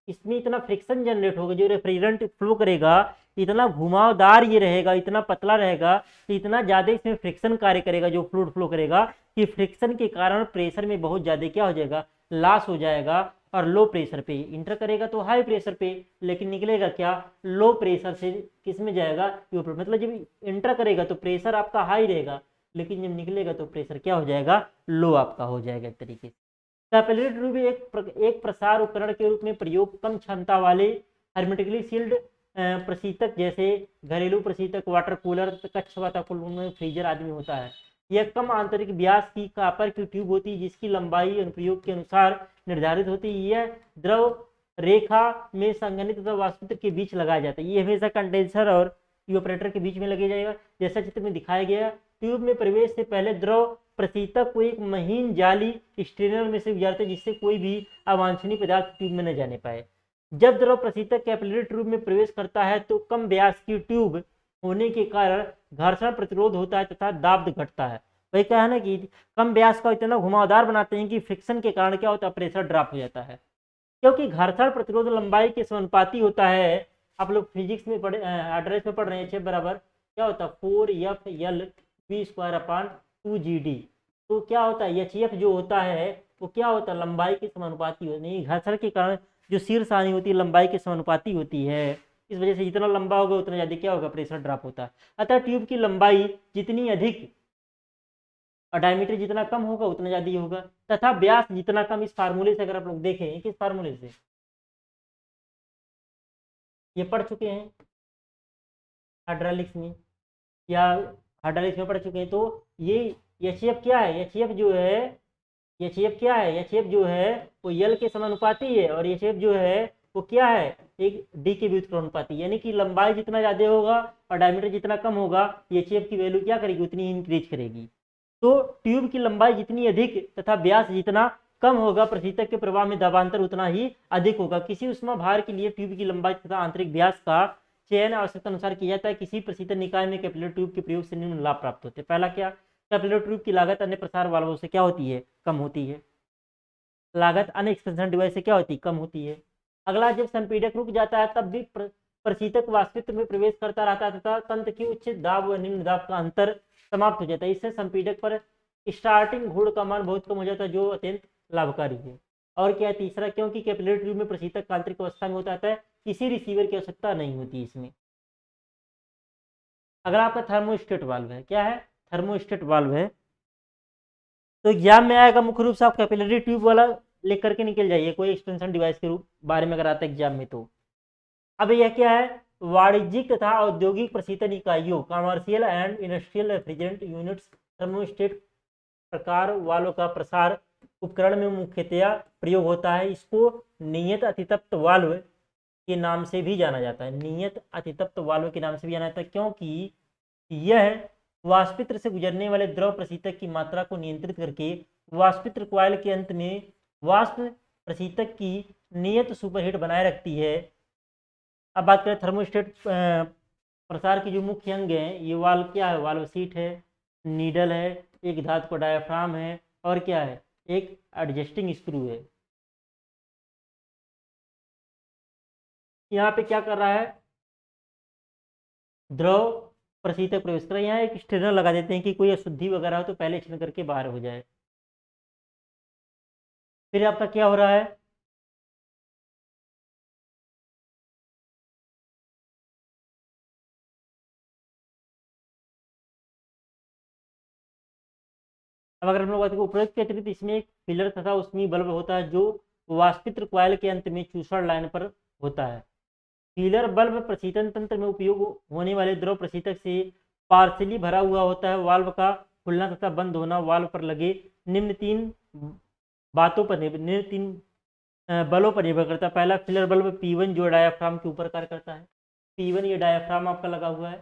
इसमें इतना फ्रिक्शन जनरेट होगा, जो रेफ्रिजरेंट फ्लो करेगा इतना घुमावदार ये रहेगा, इतना पतला रहेगा कि इतना ज़्यादा इसमें फ्रिक्शन कार्य करेगा, जो फ्लूइड फ्लो करेगा, कि फ्रिक्शन के कारण प्रेशर में बहुत ज़्यादा क्या हो जाएगा, लॉस हो जाएगा। और लो प्रेशर पे। इंटर करेगा तो हाई प्रेशर पे, लेकिन निकलेगा क्या, लो प्रेशर से किस में जाएगा, इवेपोरेट। मतलब जब इंटर करेगा तो प्रेशर आपका हाई रहेगा, लेकिन जब निकलेगा तो प्रेशर क्या हो जाएगा, लो आपका हो जाएगा एक तरीके से। कैपिलरी ट्यूब एक प्रसार उपकरण के रूप में प्रयोग कम क्षमता वाले हर्मेटिकली सील्ड प्रशीतक जैसे घरेलू प्रशीतक, वाटर कूलर, कच्छ वातावरण में फ्रीजर आदि में होता है। यह कम आंतरिक व्यास की कापर की ट्यूब होती है जिसकी लंबाई अनुप्रयोग के अनुसार निर्धारित होती है। यह द्रव रेखा में संघनित तथा वाष्पित्र के बीच लगाया जाता है। ये हमेशा कंडेंसर और इवेपोरेटर के बीच में लगे जाएगा। जैसा चित्र में दिखाया गया, ट्यूब में प्रवेश से पहले द्रव प्रशीतक को एक महीन जाली स्ट्रेनर में से गुजारते जिससे कोई भी अवांछनीय पदार्थ ट्यूब में न जाने पाए। जब द्रव प्रशीतक कैपिलरी ट्यूब में प्रवेश करता है तो कम व्यास की ट्यूब होने के कारण घर्षण प्रतिरोध होता है तथा दाब घटता है। वही कहा ना कि कम व्यास का इतना घुमावदार बनाते हैं कि फ्रिक्शन के कारण क्या होता है, प्रेशर ड्रॉप हो जाता है, क्योंकि घर्षण प्रतिरोध लंबाई के समानुपाती होता है। आप लोग फिजिक्स में पढ़े, एड्रेस में पढ़ रहे हैं, H बराबर क्या होता है 4F_L_V²/2GD। तो क्या होता है, HF जो होता है वो क्या होता है, लंबाई के समानुपाती होती है। घर्षण के कारण जो शीर्ष हानि होती है लंबाई के समानुपाती होती है। इस वजह से जितना लंबा होगा उतना ज्यादा क्या होगा, प्रेशर ड्रॉप होता है। अतः ट्यूब की लंबाई जितनी अधिक और डायमीटर जितना कम होगा उतना ज्यादा ही होगा, तथा व्यास जितना कम। इस फार्मूले से अगर आप लोग देखें, किस फार्मूले से ये पढ़ चुके हैं हाइड्रोलिक्स में, या हाइड्रोलिक्स में पढ़ चुके हैं, तो ये एचएफ क्या है, एचएफ जो है, एचएफ क्या है, एचएफ जो है वो यल के समानुपाती है, और एचएफ जो है वो क्या है, एक डी के व्युत्क्रमानुपाती। यानी कि लंबाई जितना ज्यादा होगा और डायमीटर जितना कम होगा, एचएफ की वैल्यू क्या करेगी, उतनी इंक्रीज करेगी। तो ट्यूब की लंबाई जितनी अधिक तथा व्यास जितना कम होगा, प्रशीतक के प्रवाह में दाबांतर उतना ही अधिक होगा। किसी उष्मा भार के लिए ट्यूब की लंबाई तथा आंतरिक व्यास का चयन आवश्यकता अनुसार किया जाता है। किसी प्रशीतक निकाय में कैपिलरी ट्यूब के प्रयोग से निम्न लाभ प्राप्त होते हैं। पहला क्या, कैपिलरी ट्यूब की लागत अन्य प्रसार वाल्वों से क्या होती है, कम होती है। लागत अन्य एक्सपेंशन डिवाइस से क्या होती है, कम होती है। अगला, जब संपीड़क रुक जाता है तब भी प्रशीतक वाष्पित्र में प्रवेश करता रहता है तथा तंत्र की उच्च दाब व निम्न दाब का अंतर समाप्त हो जाता है। इससे संपीड़क पर स्टार्टिंग घूर्ण का मान बहुत कम हो जाता है, जो अत्यंत लाभकारी है। और क्या है तीसरा, क्योंकि कैपिलरी ट्यूब में प्रशीतक आंतरिक अवस्था में होता है, किसी रिसीवर की आवश्यकता नहीं होती इसमें। अगर आपका थर्मोस्टेट वाल्व है, क्या है, थर्मोस्टेट वाल्व है, तो एग्जाम में आएगा मुख्य रूप से आप कैपिलरी ट्यूब वाला लेकर के निकल जाइए, कोई एक्सपेंशन डिवाइस के रूप बारे में अगर आता है एग्जाम में तो। अब यह क्या है, वाणिज्यिक तथा औद्योगिक प्रशीतन इकाइयों, commercial and industrial refrigerant units, thermostat प्रकार वाल्व का प्रसार उपकरण में मुख्यतया प्रयोग होता है। इसको नियत अतितप्त वाल्व के नाम से भी जाना जाता है, नियत अतितप्त वाल्व के नाम से भी जाना जाता है, क्योंकि यह वाष्पित्र से गुजरने वाले द्रव प्रशीतक की मात्रा को नियंत्रित करके वाष्पित्र कॉइल के अंत में वाष्प प्रशीतक की नियत सुपरहीट बनाए रखती है। अब बात करें थर्मोस्टेट प्रसार के जो मुख्य अंग हैं, ये वाल्व क्या है, वाल्व सीट है, नीडल है, एक धातु का डायाफ्राम है, और क्या है, एक एडजस्टिंग स्क्रू है। यहाँ पे क्या कर रहा है, द्रव प्रशीतक प्रवेश कर रहा है। यहाँ एक स्ट्रेनर लगा देते हैं कि कोई अशुद्धि वगैरह हो तो पहले स्ट्रेन करके बाहर हो जाए। फिर आपका क्या हो रहा है, अब अगर हम लोग बात करें उपरोक्त के अतिरिक्त इसमें एक फिलर तथा उसमें बल्ब होता है जो वाष्पित्र कॉइल के अंत में चूसड़ लाइन पर होता है। फीलर बल्ब प्रशीतन तंत्र में उपयोग होने वाले द्रव प्रशीतक से पार्सली भरा हुआ होता है। वाल्व का खुलना तथा बंद होना वाल्व पर लगे निम्न तीन बातों पर निम्न तीन बलों पर निर्भर करता है। पहला, फिलर बल्ब P1 जो डायाफ्राम के ऊपर कार्य करता है। P1 ये डायाफ्राम आपका लगा हुआ है,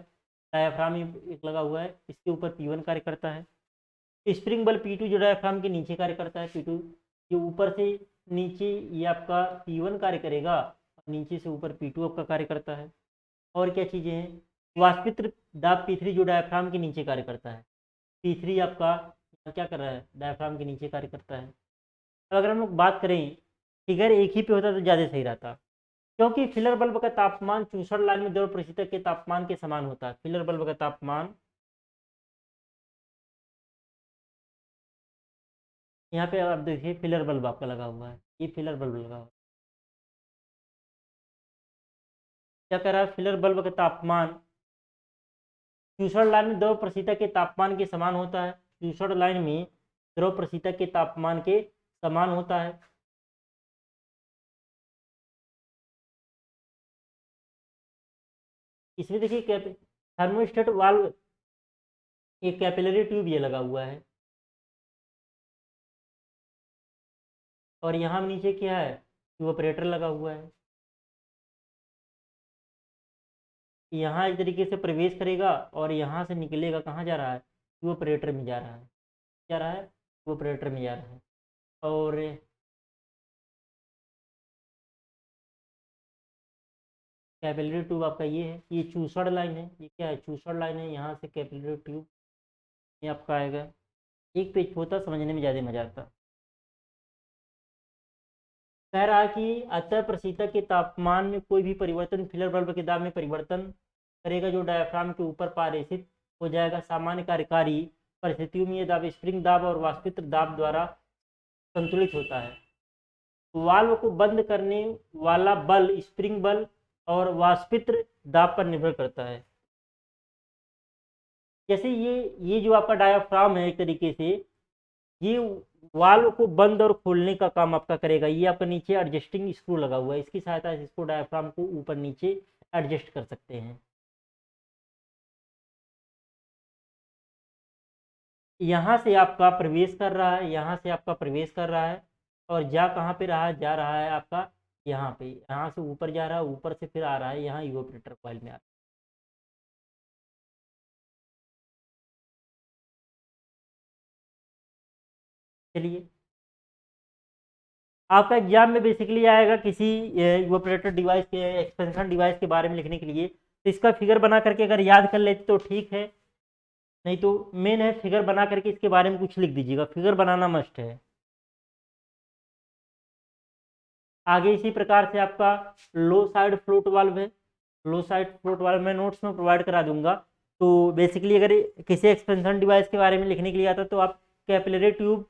डायाफ्राम एक लगा हुआ है, इसके ऊपर P1 कार्य करता है। स्प्रिंग बल्ब P2 जो डायाफ्राम के नीचे कार्य करता है। P2 जो ऊपर से नीचे ये आपका P1 कार्य करेगा, नीचे से ऊपर P2 आपका कार्य करता है। और क्या चीज़ें हैं, वाष्पित्र दाब P3 जो डायाफ्राम के नीचे कार्य करता है। P3 आपका क्या कर रहा है, डायाफ्राम के नीचे कार्य करता है। अब अगर हम लोग बात करें, फिगर एक ही पे होता तो ज़्यादा सही रहता, क्योंकि फिलर बल्ब का तापमान चूसड़ लाइन में द्रव प्रशीतक के तापमान के समान होता है। फिलर बल्ब का तापमान यहाँ पे आप देखिए, फिलर बल्ब आपका लगा हुआ है, ये फिलर बल्ब लगा हुआ है। क्या कह रहा है, फिलर बल्ब का तापमान फ्यूसर लाइन में द्रव प्रशीतक के तापमान के समान होता है। फ्यूसर लाइन में द्रव प्रशीतक के तापमान के समान होता है। इसमें देखिए थर्मोस्टेट वाल्व, एक कैपिलरी ट्यूब ये लगा हुआ है, और यहाँ नीचे क्या है, इवेपोरेटर लगा हुआ है। यहाँ एक तरीके से प्रवेश करेगा और यहाँ से निकलेगा, कहाँ जा रहा है, इवेपोरेटर में जा रहा है, जा रहा है इवेपोरेटर में जा रहा है। और कैपिलरी ट्यूब आपका ये है, ये चूसड़ लाइन है, ये क्या है, चूसड़ लाइन है, यहाँ से कैपिलरी ट्यूब ये आपका आएगा। एक पेज होता, समझने में ज़्यादा मजा आता। कह रहा है कि अतः प्रशीतक के तापमान में कोई भी परिवर्तन फिलर बल्ब के दाब में परिवर्तन करेगा, जो डायफ्राम के ऊपर पारेषित हो जाएगा। सामान्य कार्यकारी परिस्थितियों में ये दाब स्प्रिंग दाब और वाष्पित्र दाब द्वारा संतुलित होता है। वाल्व को बंद करने वाला बल स्प्रिंग बल और वाष्पित्र दाब पर निर्भर करता है। जैसे ये जो आपका डायाफ्राम है, एक तरीके से ये वाल्व को बंद और खोलने का काम आपका करेगा। ये आपका नीचे एडजस्टिंग स्क्रू लगा हुआ है, इसकी सहायता से इसको डायाफ्राम को ऊपर नीचे एडजस्ट कर सकते हैं। यहाँ से आपका प्रवेश कर रहा है, यहाँ से आपका प्रवेश कर रहा है, और जा कहाँ पे रहा है, जा रहा है आपका यहाँ पे, यहाँ से ऊपर जा रहा है, ऊपर से फिर आ रहा है यहाँ इवेपोरेटर कॉइल में आ रहा है। चलिए, आपका एग्जाम में बेसिकली आएगा किसी इवेपोरेटर डिवाइस के, एक्सपेंशन डिवाइस के बारे में लिखने के लिए, तो इसका फिगर बना करके अगर याद कर लेते तो ठीक है, नहीं तो मेन है फिगर बना करके इसके बारे में कुछ लिख दीजिएगा, फिगर बनाना मस्ट है। आगे इसी प्रकार से आपका लो साइड फ्लोट वाल्व है। लो साइड फ्लोट वाल्व मैं नोट्स में प्रोवाइड करा दूंगा। तो बेसिकली अगर किसी एक्सपेंशन डिवाइस के बारे में लिखने के लिए आता है तो आप कैपिलरी ट्यूब,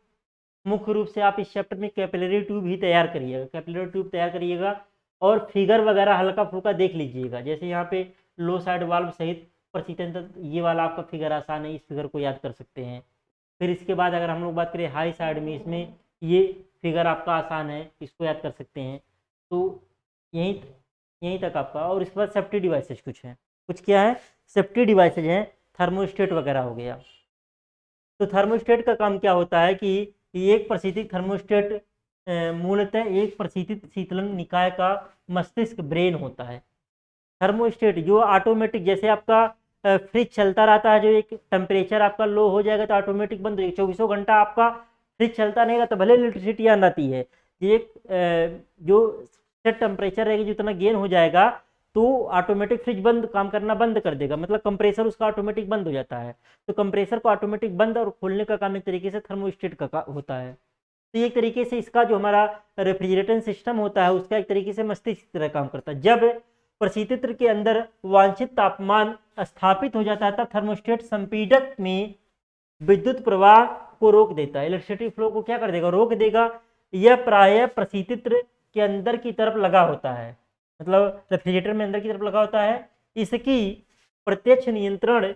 मुख्य रूप से आप इस चैप्टर में कैपिलरी ट्यूब ही तैयार करिएगा, कैपिलरी ट्यूब तैयार करिएगा, और फिगर वगैरह हल्का फुल्का देख लीजिएगा। जैसे यहाँ पे लो साइड वाल्व सहित प्रशीतन, ये वाला आपका फिगर आसान है, इस फिगर को याद कर सकते हैं। फिर इसके बाद अगर हम लोग बात करें हाई साइड में, इसमें ये फिगर आपका आसान है, इसको याद कर सकते हैं। तो यहीं यहीं तक आपका, और इसके बाद सेफ्टी डिवाइसेज कुछ हैं, कुछ क्या है, सेफ्टी डिवाइसेज हैं, थर्मोस्टेट वगैरह हो गया। तो थर्मोस्टेट का काम क्या होता है कि एक प्रशीतित थर्मोस्टेट मूलतः एक प्रशीतित शीतलन निकाय का मस्तिष्क ब्रेन होता है। थर्मोस्टेट जो ऑटोमेटिक, जैसे आपका फ्रिज चलता रहता है, जो एक टेम्परेचर आपका लो हो जाएगा तो ऑटोमेटिक बंद हो जाएगा, 24 घंटा आपका फ्रिज चलता रहेगा तो भले इलेक्ट्रिसिटी आ जाती है, एक जो सेट टेम्परेचर रहेगा जितना गेन हो जाएगा तो ऑटोमेटिक फ्रिज बंद, काम करना बंद कर देगा, मतलब कंप्रेसर उसका ऑटोमेटिक बंद हो जाता है। तो कंप्रेसर को ऑटोमेटिक बंद और खोलने का काम एक तरीके से थर्मोस्टेट का होता है। तो एक तरीके से इसका जो हमारा रेफ्रिजरेशन सिस्टम होता है उसका एक तरीके से मस्तिष्क की तरह काम करता है। जब प्रशीतित्र के अंदर वांछित तापमान स्थापित हो जाता है तब थर्मोस्टेट संपीडक में विद्युत प्रवाह को रोक देता है, इलेक्ट्रिसिटी फ्लो को क्या कर देगा, रोक देगा। यह प्रायः प्रशीतित्र के अंदर की तरफ लगा होता है, मतलब रेफ्रिजरेटर में अंदर की तरफ लगा होता है। इसकी प्रत्यक्ष नियंत्रण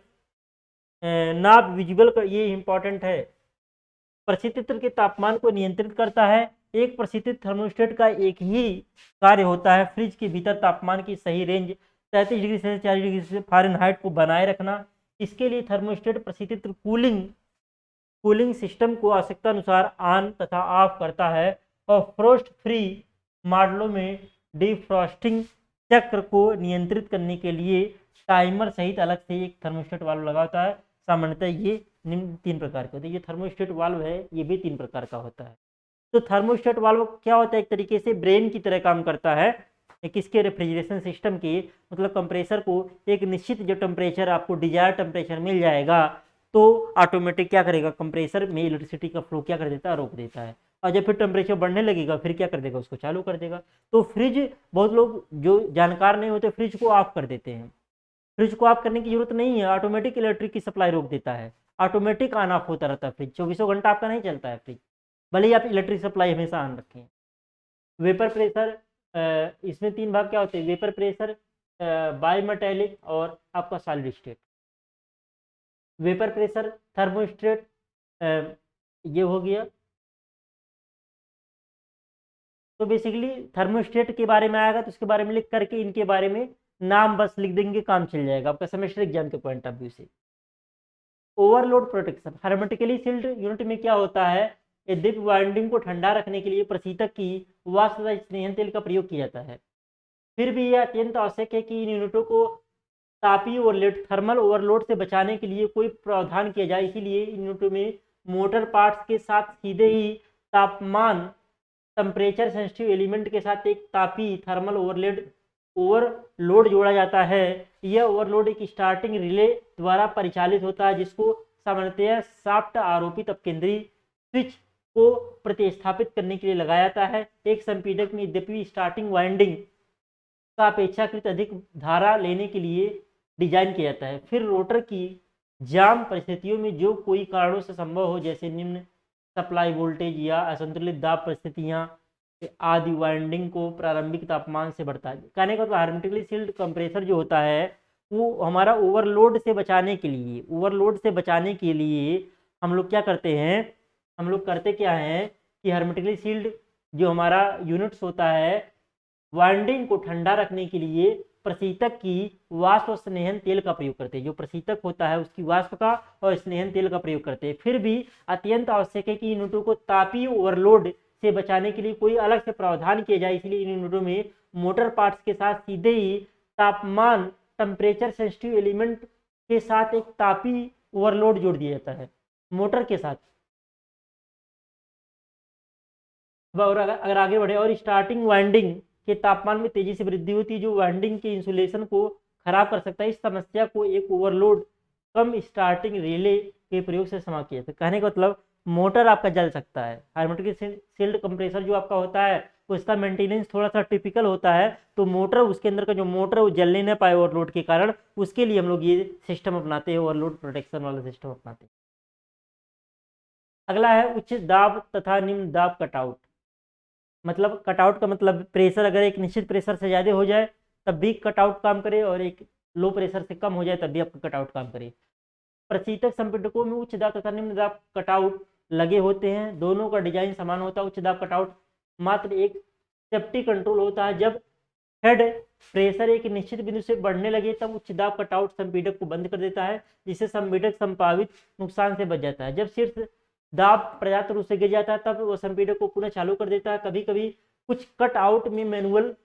नाभ विजुअल का, ये इंपॉर्टेंट है, प्रशीतित्र के तापमान को नियंत्रित करता है। एक प्रशीतित थर्मोस्टेट का एक ही कार्य होता है, फ्रिज के भीतर तापमान की सही रेंज 33 डिग्री से 40 डिग्री से फ़ारेनहाइट को बनाए रखना। इसके लिए थर्मोस्टेट प्रशीतित्र कूलिंग सिस्टम को आवश्यकता अनुसार ऑन तथा ऑफ करता है, और फ्रोस्ट फ्री मॉडलों में डिफ्रॉस्टिंग चक्र को नियंत्रित करने के लिए टाइमर सहित अलग से एक थर्मोस्टेट वाल्व लगा होता है। सामान्यतः ये निम्न 3 प्रकार के होते हैं। ये थर्मोस्टेट वाल्व है, ये भी 3 प्रकार का होता है। तो थर्मोस्टेट वाल्व क्या होता है, एक तरीके से ब्रेन की तरह काम करता है किसके, रेफ्रिजरेशन सिस्टम के, मतलब कंप्रेसर को एक निश्चित जो टेम्परेचर आपको डिजायर टेम्परेचर मिल जाएगा तो ऑटोमेटिक क्या करेगा, कंप्रेसर में इलेक्ट्रिसिटी का फ्लो क्या कर देता है, रोक देता है, और जब फिर टेम्परेचर बढ़ने लगेगा फिर क्या कर देगा, उसको चालू कर देगा। तो फ्रिज, बहुत लोग जो जानकार नहीं होते फ्रिज को ऑफ कर देते हैं, फ्रिज को ऑफ करने की जरूरत नहीं है, ऑटोमेटिक इलेक्ट्रिक की सप्लाई रोक देता है, ऑटोमेटिक ऑन ऑफ होता रहता है फ्रिज, 24 घंटा आपका नहीं चलता है फ्रिज, भले ही आप इलेक्ट्रिक सप्लाई हमेशा ऑन रखें। वेपर प्रेशर, इसमें 3 भाग क्या होते हैं, वेपर प्रेशर, बायोमेटेलिक और आपका solid state. Vapour pressure, thermostat, ये हो गया। तो बेसिकली थर्मोस्टेट के बारे में आएगा तो उसके बारे में लिख करके इनके बारे में नाम बस लिख देंगे, काम चल जाएगा आपका सेमेस्टर एग्जाम के पॉइंट ऑफ व्यू से। Overload protection, hermetically sealed unit में क्या होता है, यद्यपि वाइंडिंग को ठंडा रखने के लिए प्रशीतक की वाष्प तथा स्नेहन तेल का प्रयोग किया जाता है, फिर भी यह अत्यंत आवश्यक है कि इन यूनिटों को तापीय ओवरलोड, थर्मल ओवरलोड से बचाने के लिए कोई प्रावधान किया जाए। इसीलिए इन यूनिटों में मोटर पार्ट्स के साथ सीधे ही तापमान टेम्परेचर सेंसिटिव एलिमेंट के साथ एक तापीय थर्मल ओवरलोड जोड़ा जाता है। यह ओवरलोड एक स्टार्टिंग रिले द्वारा परिचालित होता है, जिसको सामान्यतः शाफ्ट आरोपित अपकेंद्री स्विच को प्रतिस्थापित करने के लिए लगाया जाता है। एक संपीड़क में यद्यपि स्टार्टिंग वाइंडिंग का अपेक्षाकृत अधिक धारा लेने के लिए डिजाइन किया जाता है। फिर रोटर की जाम परिस्थितियों में जो कोई कारणों से संभव हो, जैसे निम्न सप्लाई वोल्टेज या असंतुलित दाब परिस्थितियां आदि, वाइंडिंग को प्रारंभिक तापमान से बढ़ता है। कहने का तो हर्मेटिकली सील्ड कंप्रेसर जो होता है वो हमारा ओवरलोड से बचाने के लिए हम लोग क्या करते हैं, हम लोग करते क्या है कि हर्मेटिकली सील्ड जो हमारा यूनिट्स होता है, वाइंडिंग को ठंडा रखने के लिए प्रशीतक की वाष्प और स्नेहन तेल का प्रयोग करते हैं। जो प्रशीतक होता है उसकी वाष्प का और स्नेहन तेल का प्रयोग करते हैं। फिर भी अत्यंत आवश्यक है कि इन यूनिटों को तापीय ओवरलोड से बचाने के लिए कोई अलग से प्रावधान किया जाए। इसलिए इन यूनिटों में मोटर पार्ट्स के साथ सीधे ही तापमान टेम्परेचर सेंसिटिव एलिमेंट के साथ एक तापीय ओवरलोड जोड़ दिया जाता है मोटर के साथ। और अगर आगे बढ़े, और स्टार्टिंग वाइंडिंग के तापमान में तेजी से वृद्धि होती है, जो वाइंडिंग के इंसुलेशन को खराब कर सकता है। इस समस्या को एक ओवरलोड कम स्टार्टिंग रिले के प्रयोग से समाप्त किया जाता है। कहने का मतलब मोटर आपका जल सकता है। हर्मेटिकली सील्ड कंप्रेसर जो आपका होता है उसका मेंटेनेंस थोड़ा सा टिपिकल होता है, तो मोटर उसके अंदर का जो मोटर वो जलने न पाए ओवरलोड के कारण, उसके लिए हम लोग ये सिस्टम अपनाते हैं, ओवरलोड प्रोटेक्शन वाला सिस्टम अपनाते हैं। अगला है उच्च दाब तथा निम्न दाब कटआउट। मतलब कटआउट का मतलब प्रेशर अगर एक निश्चित प्रेशर से ज़्यादा हो जाए तब भी कटआउट काम करे, और एक लो प्रेशर से कम हो जाए तब भी आपका कटआउट काम करे। प्रशीतक संपीड़कों में उच्च दाब तथा निम्न दाब कटआउट लगे होते हैं। दोनों का डिजाइन समान होता है। उच्च दाब कटआउट मात्र एक सेफ्टी कंट्रोल होता है। जब हेड प्रेशर एक निश्चित बिंदु से बढ़ने लगे तब उच्च दाब कटआउट संपीड़क को बंद कर देता है, जिससे संपीड़क संभावित नुकसान से बच जाता है। जब शीर्ष दाब पर्याप्त रूप से गिर जाता है तब वो संपीड़क को पुनः चालू कर देता है। कभी कभी कुछ कट आउट में मैनुअल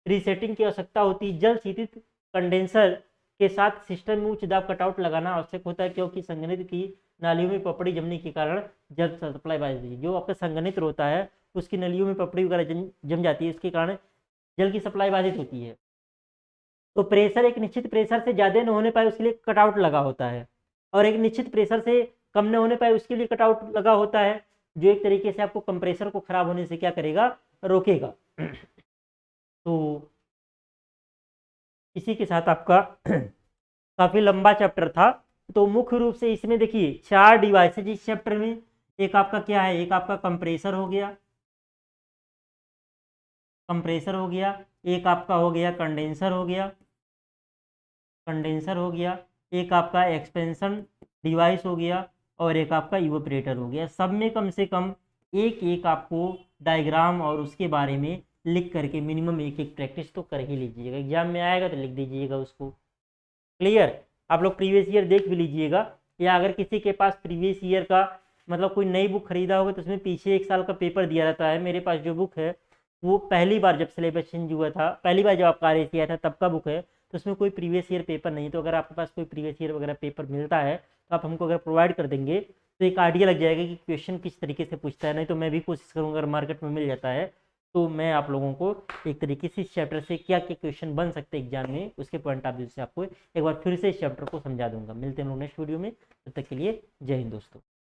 रीसेटिंग की आवश्यकता होती है। जल शीतित कंडेंसर के साथ सिस्टम में उच्च दाब कटआउट लगाना आवश्यक होता है, क्योंकि संघनित्र की नालियों में पपड़ी जमने के कारण जल सप्लाई बाधित होती है। जो आपका संघनित्र होता है उसकी नलियों में पपड़ी वगैरह जम जाती है, इसके कारण जल की सप्लाई बाधित होती है। तो प्रेशर एक निश्चित प्रेशर से ज़्यादा न होने पाए उसके लिए कटआउट लगा होता है, और एक निश्चित प्रेशर से कम न होने पाए उसके लिए कटआउट लगा होता है, जो एक तरीके से आपको कंप्रेसर को खराब होने से क्या करेगा, रोकेगा। तो इसी के साथ आपका काफ़ी लंबा चैप्टर था। तो मुख्य रूप से इसमें देखिए 4 डिवाइसेज इस चैप्टर में। एक आपका क्या है, एक आपका कंप्रेसर हो गया, एक आपका हो गया कंडेंसर हो गया, एक आपका एक्सपेंशन डिवाइस हो गया, और एक आपका इवेपोरेटर हो गया। सब में कम से कम एक एक आपको डायग्राम और उसके बारे में लिख करके मिनिमम एक एक प्रैक्टिस तो कर ही लीजिएगा। एग्जाम में आएगा तो लिख दीजिएगा उसको। क्लियर? आप लोग प्रीवियस ईयर देख भी लीजिएगा, या अगर किसी के पास प्रीवियस ईयर का मतलब कोई नई बुक खरीदा होगा तो उसमें पीछे 1 साल का पेपर दिया रहता है। मेरे पास जो बुक है वो पहली बार जब सिलेबस चेंज हुआ था, पहली बार जब आपका RAC आया था तब का बुक है, तो उसमें कोई प्रीवियस ईयर पेपर नहीं। तो अगर आपके पास कोई प्रीवियस ईयर वगैरह पेपर मिलता है तो आप हमको अगर प्रोवाइड कर देंगे तो एक आइडिया लग जाएगा कि क्वेश्चन किस तरीके से पूछता है। नहीं तो मैं भी कोशिश करूँगा, अगर मार्केट में मिल जाता है तो मैं आप लोगों को एक तरीके से इस चैप्टर से क्या क्या क्वेश्चन बन सकते हैं एग्जाम में, उसके पॉइंट ऑफ व्यू से आपको एक बार फिर से इस चैप्टर को समझा दूंगा। मिलते हैं लोग नेक्स्ट वीडियो में, तब तक के लिए जय हिंद दोस्तों।